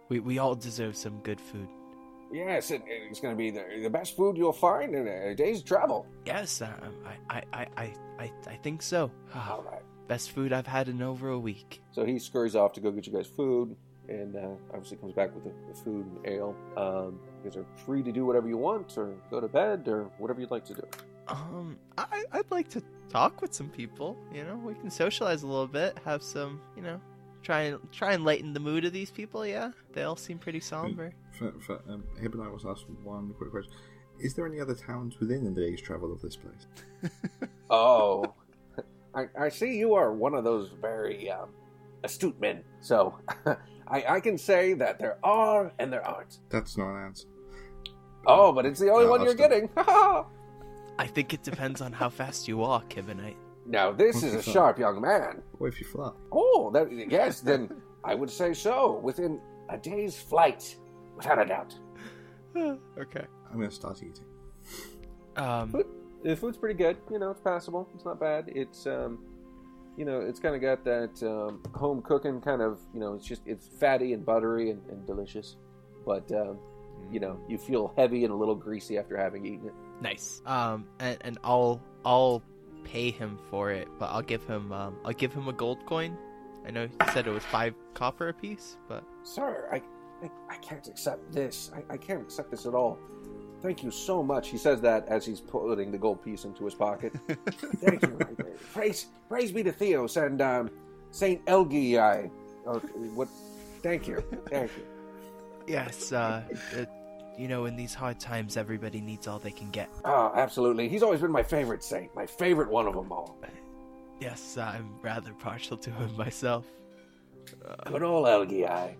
[SPEAKER 4] We all deserve some good food.
[SPEAKER 7] Yes, it's going to be the best food you'll find in a day's travel.
[SPEAKER 4] Yes, I think so.
[SPEAKER 7] All right.
[SPEAKER 4] Best food I've had in over a week.
[SPEAKER 5] So he scurries off to go get you guys food, and obviously comes back with the food and ale. You guys are free to do whatever you want, or go to bed, or whatever you'd like to do.
[SPEAKER 4] I'd like to talk with some people. You know, we can socialize a little bit, have some, you know, try and lighten the mood of these people. Yeah, they all seem pretty somber.
[SPEAKER 3] Hib and I was asked one quick question: is there any other towns within a day's travel of this place?
[SPEAKER 7] Oh, I see you are one of those very astute men. So I can say that there are and there aren't.
[SPEAKER 3] That's not an answer.
[SPEAKER 7] Oh, but it's the only one you're getting.
[SPEAKER 4] I think it depends on how fast you walk, Hibonite.
[SPEAKER 7] Now, this is a sharp young man.
[SPEAKER 3] What if you fly?
[SPEAKER 7] Oh, yes, then I would say so. Within a day's flight, without a doubt.
[SPEAKER 4] Okay.
[SPEAKER 3] I'm going to start eating.
[SPEAKER 5] The food's pretty good. You know, it's passable. It's not bad. It's you know, it's kind of got that home cooking kind of. You know, it's fatty and buttery and delicious, but you know, you feel heavy and a little greasy after having eaten it.
[SPEAKER 4] Nice. And I'll pay him for it, but I'll give him a gold coin. I know he said it was 5 copper apiece, but
[SPEAKER 7] Sir, I can't accept this. I can't accept this at all. Thank you so much.
[SPEAKER 5] He says that as he's putting the gold piece into his pocket.
[SPEAKER 7] Thank you. Praise be to Theos and Saint Elgi. What? Thank you.
[SPEAKER 4] yes. You know, in these hard times, everybody needs all they can get.
[SPEAKER 7] Oh, absolutely. He's always been my favorite saint. My favorite one of them all.
[SPEAKER 4] Yes, I'm rather partial to him myself.
[SPEAKER 7] Good old Elgi.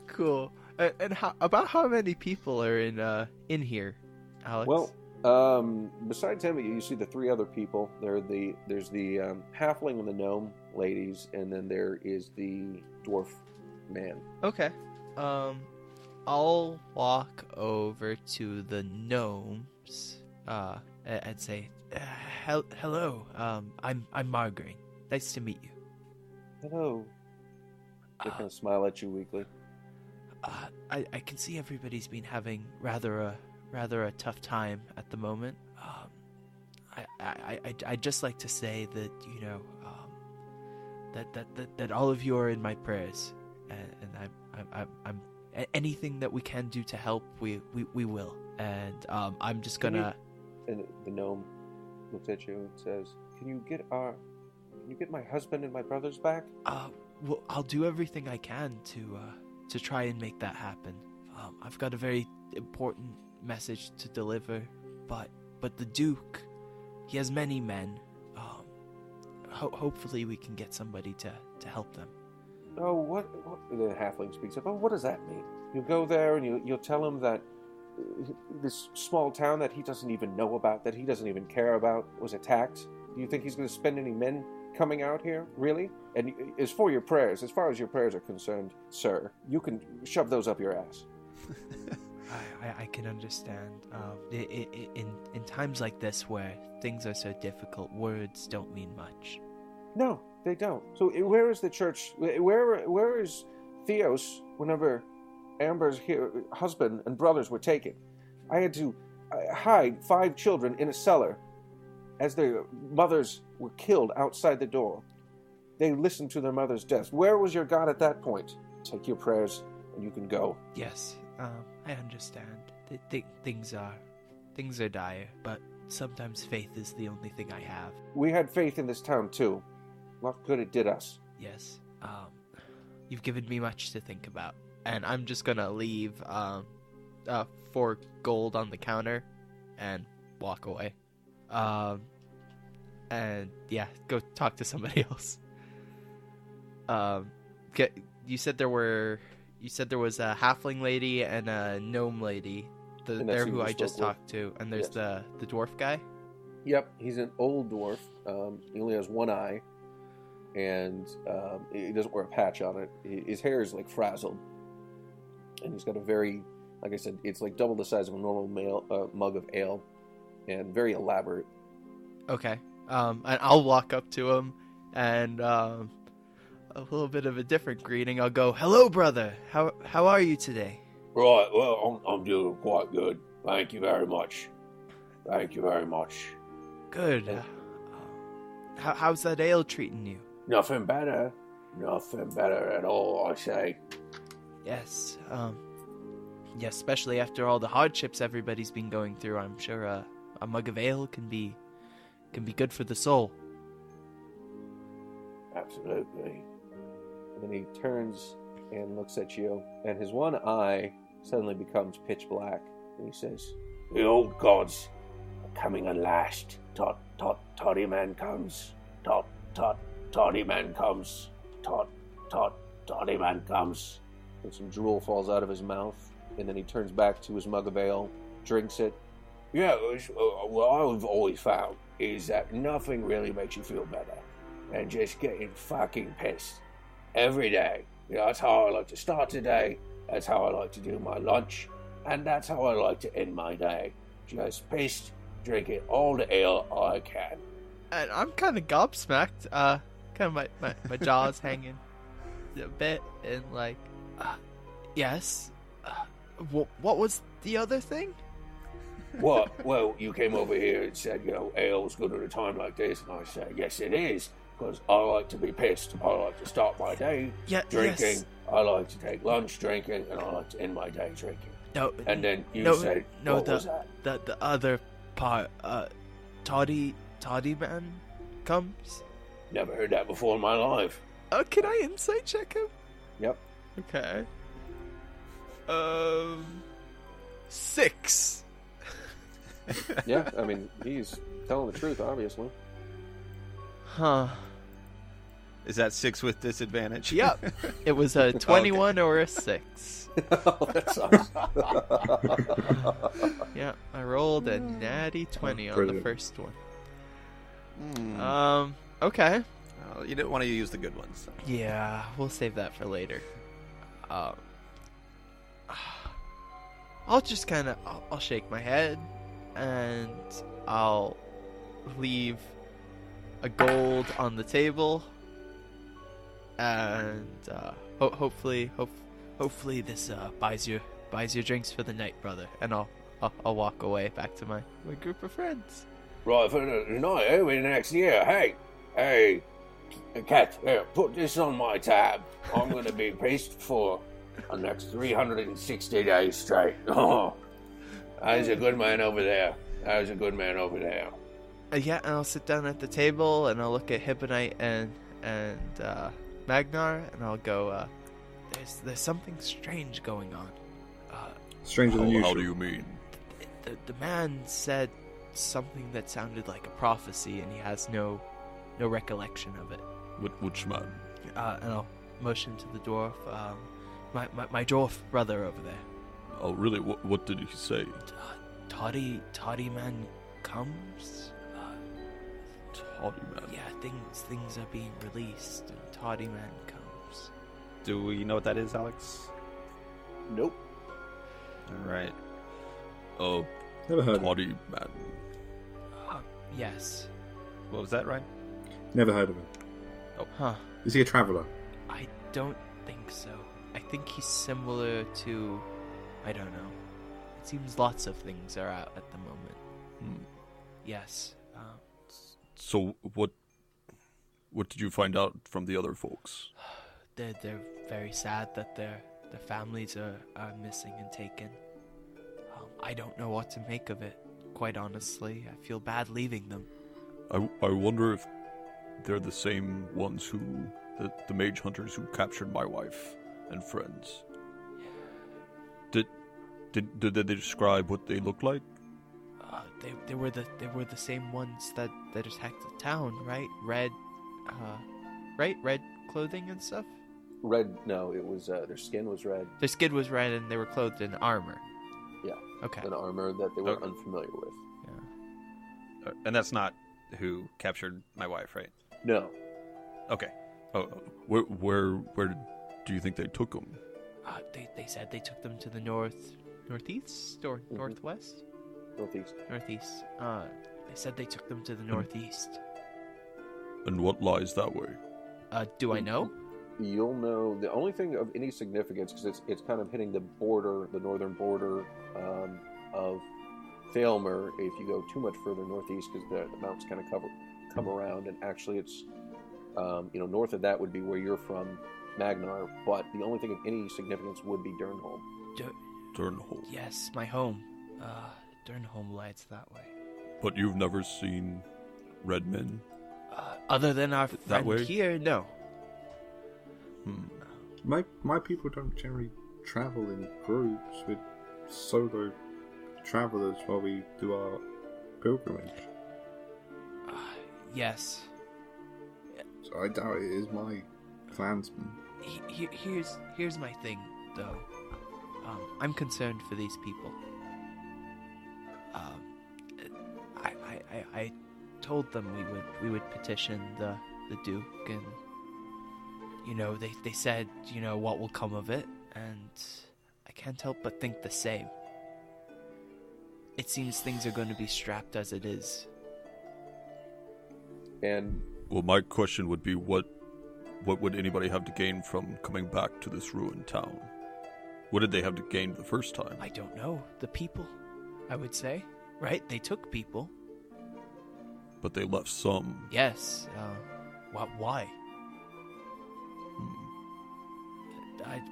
[SPEAKER 4] Cool. And how many people are in here, Alex?
[SPEAKER 5] Well, besides him, you see the 3 other people. There's the halfling and the gnome ladies, and then there is the dwarf man.
[SPEAKER 4] Okay. I'll walk over to the gnomes. And say, hello. I'm Margaret. Nice to meet you.
[SPEAKER 5] Hello. They kind of smile at you weakly.
[SPEAKER 4] I can see everybody's been having rather a tough time at the moment. I'd just like to say that, you know, that all of you are in my prayers, and I'm anything that we can do to help, we will. And I'm just gonna.
[SPEAKER 5] And the gnome looks at you and says, "Can you get my husband and my brothers back?"
[SPEAKER 4] Well, I'll do everything I can to try and make that happen. I've got a very important message to deliver, but the Duke, he has many men. Hopefully we can get somebody to help them.
[SPEAKER 5] Oh, what? The halfling speaks up. Oh, what does that mean? You go there and you'll tell him that this small town that he doesn't even know about, that he doesn't even care about, was attacked. Do you think he's going to spend any men coming out here, really? And as far as your prayers are concerned, sir, you can shove those up your ass.
[SPEAKER 4] I can understand. In times like this where things are so difficult, words don't mean much.
[SPEAKER 5] No, they don't. So where is the church? Where is Theos whenever Amber's husband and brothers were taken? I had to hide 5 children in a cellar as their mothers were killed outside the door. They listened to their mother's death. Where was your God at that point? Take your prayers and you can go.
[SPEAKER 4] Yes, I understand. Things are dire, but sometimes faith is the only thing I have.
[SPEAKER 5] We had faith in this town too. What good it did us.
[SPEAKER 4] Yes. You've given me much to think about. And I'm just gonna leave 4 gold on the counter and walk away. And yeah, go talk to somebody else. You said there was a halfling lady and a gnome lady. They're who I just talked to, and there's the dwarf guy.
[SPEAKER 5] Yep, he's an old dwarf. He only has 1 eye, and he doesn't wear a patch on it. His hair is like frazzled, and he's got a very, like I said, it's like double the size of a normal mug of ale, and very elaborate.
[SPEAKER 4] Okay. And I'll walk up to him and a little bit of a different greeting. I'll go, "Hello, brother. How are you today?"
[SPEAKER 7] Right, well, I'm doing quite good. Thank you very much. Thank you very much.
[SPEAKER 4] Good. How's that ale treating you?
[SPEAKER 7] Nothing better. Nothing better at all, I say.
[SPEAKER 4] Yes. Yeah, especially after all the hardships everybody's been going through, I'm sure a mug of ale can be good for the soul.
[SPEAKER 7] Absolutely.
[SPEAKER 5] And then he turns and looks at you, and his one eye suddenly becomes pitch black. And he says,
[SPEAKER 7] The old gods are coming at last. Tot, tot, toddy man comes. Tot, tot, toddy man comes. Tot, tot, toddy man comes.
[SPEAKER 5] and some drool falls out of his mouth. And then he turns back to his mug of ale, drinks it.
[SPEAKER 7] Yeah, what I've always found is that nothing really makes you feel better than just getting fucking pissed every day. You know, that's how I like to start today. That's how I like to do my lunch. And that's how I like to end my day. Just pissed, drinking all the ale I can.
[SPEAKER 4] And I'm kind of gobsmacked. Kind of my jaw's hanging a bit, and like, yes. What was the other thing?
[SPEAKER 7] What? Well, you came over here and said, you know, ale's good at a time like this, and I said, yes, it is, because I like to be pissed. I like to start my day drinking.
[SPEAKER 4] Yes.
[SPEAKER 7] I like to take lunch drinking, and I like to end my day drinking.
[SPEAKER 4] No.
[SPEAKER 7] And then you said,
[SPEAKER 4] no,
[SPEAKER 7] what was that?
[SPEAKER 4] The other part. Toddy man comes.
[SPEAKER 7] Never heard that before in my life.
[SPEAKER 4] Can I insight check him?
[SPEAKER 5] Yep.
[SPEAKER 4] Okay. 6.
[SPEAKER 5] Yeah, I mean, he's telling the truth, obviously.
[SPEAKER 4] Huh.
[SPEAKER 6] Is that 6 with disadvantage?
[SPEAKER 4] Yep. It was a 21 or a 6.
[SPEAKER 5] Oh, that sucks.
[SPEAKER 4] Yeah, I rolled a natty 20 on the
[SPEAKER 3] Brilliant.
[SPEAKER 4] first one. Okay.
[SPEAKER 6] Oh, you didn't want to use the good ones. So.
[SPEAKER 4] Yeah, we'll save that for later. I'll just kind of, I'll shake my head, and I'll leave a gold on the table, and hopefully this buys your drinks for the night, brother. And I'll walk away back to my group of friends.
[SPEAKER 7] Right, for the night, maybe next year. Hey, Cat, here, put this on my tab. I'm going to be pissed for the next 360 days straight. Oh, there's a good man over there.
[SPEAKER 4] Yeah, and I'll sit down at the table, and I'll look at Hibonite and Magnar, and I'll go, there's something strange going on.
[SPEAKER 3] Stranger than usual.
[SPEAKER 2] How do you mean?
[SPEAKER 4] The man said something that sounded like a prophecy, and he has no recollection of it.
[SPEAKER 2] Which man?
[SPEAKER 4] And I'll motion to the dwarf. My dwarf brother over there.
[SPEAKER 2] Oh, really? What did he say?
[SPEAKER 4] Toddy man comes.
[SPEAKER 2] Toddy man.
[SPEAKER 4] Yeah, things are being released, and Toddy man comes.
[SPEAKER 6] Do we know what that is, Alex?
[SPEAKER 5] Nope.
[SPEAKER 6] All right.
[SPEAKER 3] Never heard of him.
[SPEAKER 2] Toddy man.
[SPEAKER 4] Yes.
[SPEAKER 6] What was that, Ryan?
[SPEAKER 3] Never heard of him.
[SPEAKER 4] Huh.
[SPEAKER 3] Is he a traveller?
[SPEAKER 4] I don't think so. I think he's similar to, I don't know. It seems lots of things are out at the moment. Yes.
[SPEAKER 2] So what did you find out from the other folks?
[SPEAKER 4] They're very sad that their families are missing and taken. I don't know what to make of it, quite honestly. I feel bad leaving them.
[SPEAKER 2] I wonder if they're the same ones who the mage hunters who captured my wife and friends. Did they describe what they look like?
[SPEAKER 4] They were the same ones that attacked the town, right? Red clothing and stuff.
[SPEAKER 5] Red, no, it was, their skin was red.
[SPEAKER 4] Their skin was red, and they were clothed in armor.
[SPEAKER 5] Yeah.
[SPEAKER 4] Okay.
[SPEAKER 5] An armor that they were unfamiliar with.
[SPEAKER 4] Yeah.
[SPEAKER 6] And that's not who captured my wife, right?
[SPEAKER 5] No.
[SPEAKER 6] Okay.
[SPEAKER 2] Oh, where do you think they took them?
[SPEAKER 4] They said they took them to the northeast or northwest?
[SPEAKER 5] Northeast.
[SPEAKER 4] Northeast. They said they took them to the northeast.
[SPEAKER 2] And what lies that way?
[SPEAKER 4] Do I know?
[SPEAKER 5] You'll know the only thing of any significance, because it's kind of hitting the northern border of Thalmer. If you go too much further northeast, because the mountains kind of come around, and actually it's north of that would be where you're from, Magnar. But the only thing of any significance would be Durnholm.
[SPEAKER 2] Durnholm.
[SPEAKER 4] Yes, my home. Durnholm lies that way.
[SPEAKER 2] But you've never seen red men?
[SPEAKER 4] Other than our
[SPEAKER 2] that
[SPEAKER 4] friend
[SPEAKER 2] way?
[SPEAKER 4] here, no.
[SPEAKER 3] My people don't generally travel in groups. We're solo travelers while we do our pilgrimage.
[SPEAKER 4] Yes.
[SPEAKER 3] So I doubt it is my clansman.
[SPEAKER 4] Here's my thing, though. I'm concerned for these people. I told them we would petition the Duke, and they said what will come of it, and I can't help but think the same. It seems things are going to be strapped as it is.
[SPEAKER 5] And
[SPEAKER 2] well, my question would be, what would anybody have to gain from coming back to this ruined town? What did they have to gain the first time?
[SPEAKER 4] I don't know. The people, I would say. Right? They took people.
[SPEAKER 2] But they left some.
[SPEAKER 4] Yes. Why?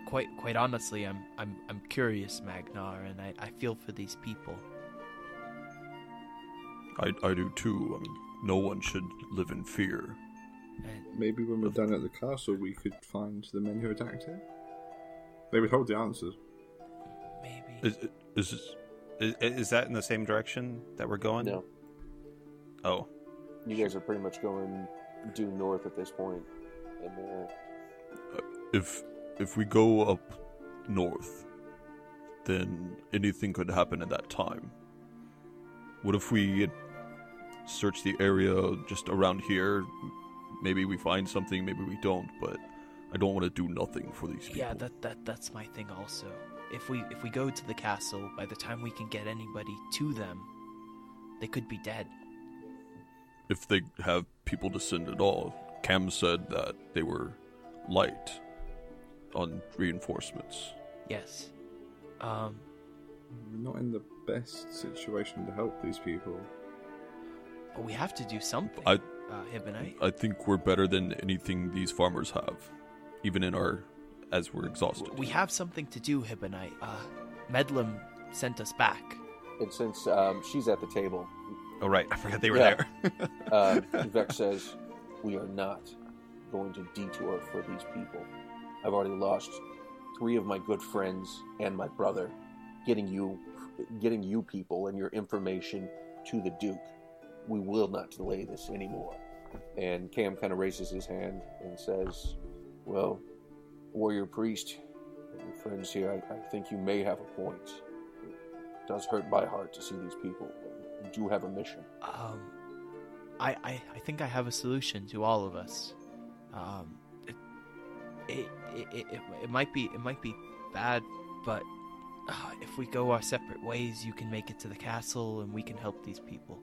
[SPEAKER 4] Quite honestly, I'm curious, Magnar, and I feel for these people.
[SPEAKER 2] I do too. I mean, no one should live in fear.
[SPEAKER 3] Maybe when we're done at the castle, we could find the men who attacked it. They would hold the answers.
[SPEAKER 4] Maybe.
[SPEAKER 6] Is that in the same direction that we're going?
[SPEAKER 5] No.
[SPEAKER 6] Oh.
[SPEAKER 5] You guys are pretty much going due north at this point. And
[SPEAKER 2] if we go up north, then anything could happen at that time. What if we search the area just around here? Maybe we find something, maybe we don't, but I don't want to do nothing for these people.
[SPEAKER 4] Yeah, that's my thing also. If we go to the castle, by the time we can get anybody to them, they could be dead.
[SPEAKER 2] If they have people to send at all, Cam said that they were light on reinforcements.
[SPEAKER 4] Yes.
[SPEAKER 3] We're not in the best situation to help these people.
[SPEAKER 4] But we have to do something. Hibonite.
[SPEAKER 2] I think we're better than anything these farmers have, even as we're exhausted.
[SPEAKER 4] We have something to do, Hibonite. Medlem sent us back.
[SPEAKER 5] And since she's at the table,
[SPEAKER 6] Oh, right. I forgot they were there.
[SPEAKER 5] Vex says, we are not going to detour for these people. I've already lost 3 of my good friends and my brother getting you people and your information to the Duke. We will not delay this anymore. And Cam kind of raises his hand and says, well, warrior priest and friends here, I think you may have a point. It does hurt my heart to see these people. You do have a mission.
[SPEAKER 4] I think I have a solution to all of us. It might be bad, but if we go our separate ways, you can make it to the castle and we can help these people.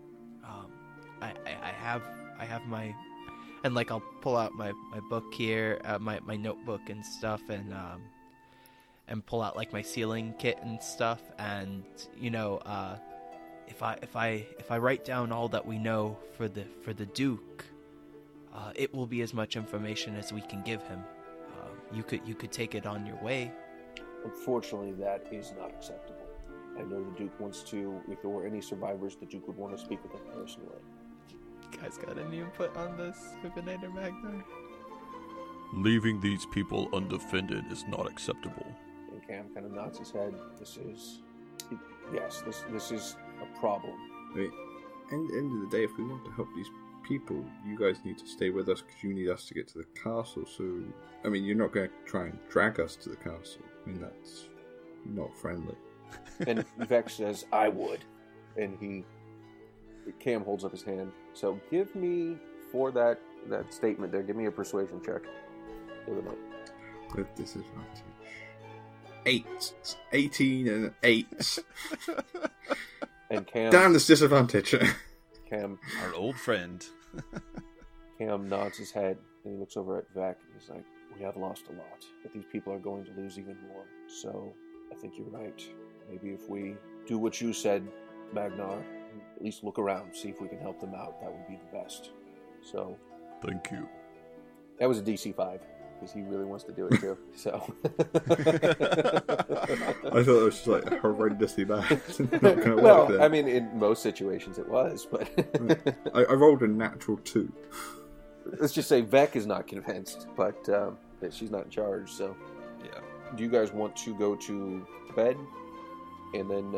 [SPEAKER 4] I have my, and like I'll pull out my book here, my notebook and stuff, and pull out like my sealing kit and stuff, and if I write down all that we know for the Duke, it will be as much information as we can give him. You could take it on your way.
[SPEAKER 5] Unfortunately, that is not acceptable. I know the Duke wants to, if there were any survivors, the Duke would want to speak with them personally.
[SPEAKER 4] You guys got any input on this, Hibonite or Magnar?
[SPEAKER 2] Leaving these people undefended is not acceptable.
[SPEAKER 5] And Cam kind of nods his head. This is a problem.
[SPEAKER 3] I mean, end of the day, if we want to help these people, you guys need to stay with us because you need us to get to the castle. So, I mean, you're not going to try and drag us to the castle. I mean, that's not friendly.
[SPEAKER 5] And Vex says, I would. And Cam holds up his hand. So give me, for that statement there, give me a persuasion check.
[SPEAKER 3] With disadvantage. 8. 18 and 8.
[SPEAKER 5] And Cam...
[SPEAKER 3] Damn this disadvantage.
[SPEAKER 5] Cam...
[SPEAKER 6] Our old friend.
[SPEAKER 5] Cam nods his head and he looks over at Vec and he's like, we have lost a lot, but these people are going to lose even more. So I think you're right. Maybe if we do what you said, Magnar, at least look around, see if we can help them out. That would be the best. So,
[SPEAKER 2] Thank you.
[SPEAKER 5] that was a DC 5, because he really wants to do it too. So,
[SPEAKER 3] I thought it was just like horrendously bad. Not gonna work
[SPEAKER 5] well,
[SPEAKER 3] there.
[SPEAKER 5] I mean, in most situations it was, but
[SPEAKER 3] I rolled a natural 2.
[SPEAKER 5] let's just say Vec is not convinced, but that she's not in charge. So,
[SPEAKER 6] Yeah.
[SPEAKER 5] do you guys want to go to bed and then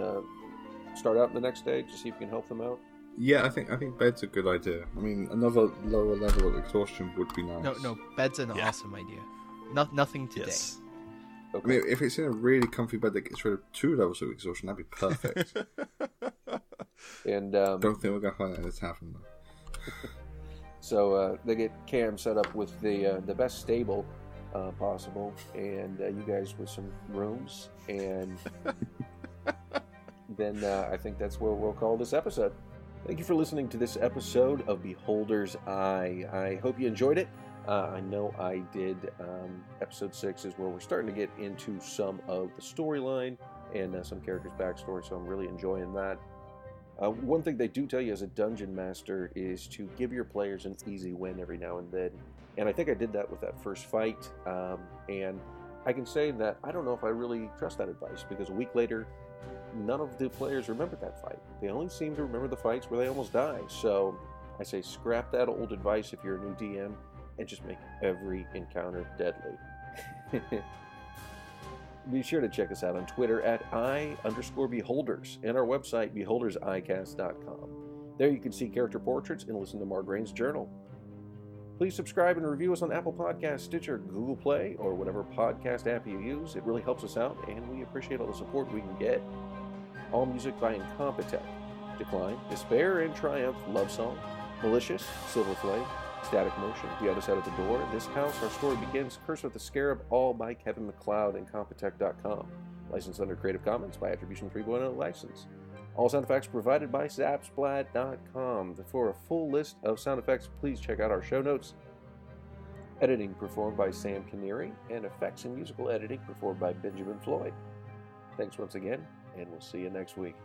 [SPEAKER 5] start out the next day to see if you can help them out?
[SPEAKER 3] Yeah, I think bed's a good idea. I mean, another lower level of exhaustion would be nice.
[SPEAKER 4] No, bed's an awesome idea. Nothing today.
[SPEAKER 6] Yes.
[SPEAKER 3] I mean, if it's in a really comfy bed that gets rid of 2 levels of exhaustion, that'd be perfect.
[SPEAKER 5] And
[SPEAKER 3] Don't think we're gonna find that in the tavern though.
[SPEAKER 5] so they get Cam set up with the best stable possible, and you guys with some rooms, and then I think that's where we'll call this episode. Thank you for listening to this episode of Beholder's Eye. I hope you enjoyed it. I know I did. Episode 6 is where we're starting to get into some of the storyline and some characters' backstory, so I'm really enjoying that. One thing they do tell you as a dungeon master is to give your players an easy win every now and then. And I think I did that with that first fight. And I can say that I don't know if I really trust that advice, because a week later, none of the players remembered that fight. They only seem to remember the fights where they almost die. So I say scrap that old advice if you're a new DM and just make every encounter deadly. Be sure to check us out on Twitter at @I_beholders and our website, beholdersicast.com. There you can see character portraits and listen to Margraine's journal. Please subscribe and review us on Apple Podcasts, Stitcher, Google Play, or whatever podcast app you use. It really helps us out, and we appreciate all the support we can get. All music by INCOMPETECH. Decline, Despair and Triumph, Love Song, Malicious, Silver Flame, Static Motion, The Other Side of the Door, This House, Our Story Begins, Curse with the Scarab, all by Kevin MacLeod and Incompetech.com. Licensed under Creative Commons by Attribution 3.0 license. All sound effects provided by Zapsplat.com. For a full list of sound effects, please check out our show notes. Editing performed by Sam Canary, and effects and musical editing performed by Benjamin Floyd. Thanks once again, and we'll see you next week.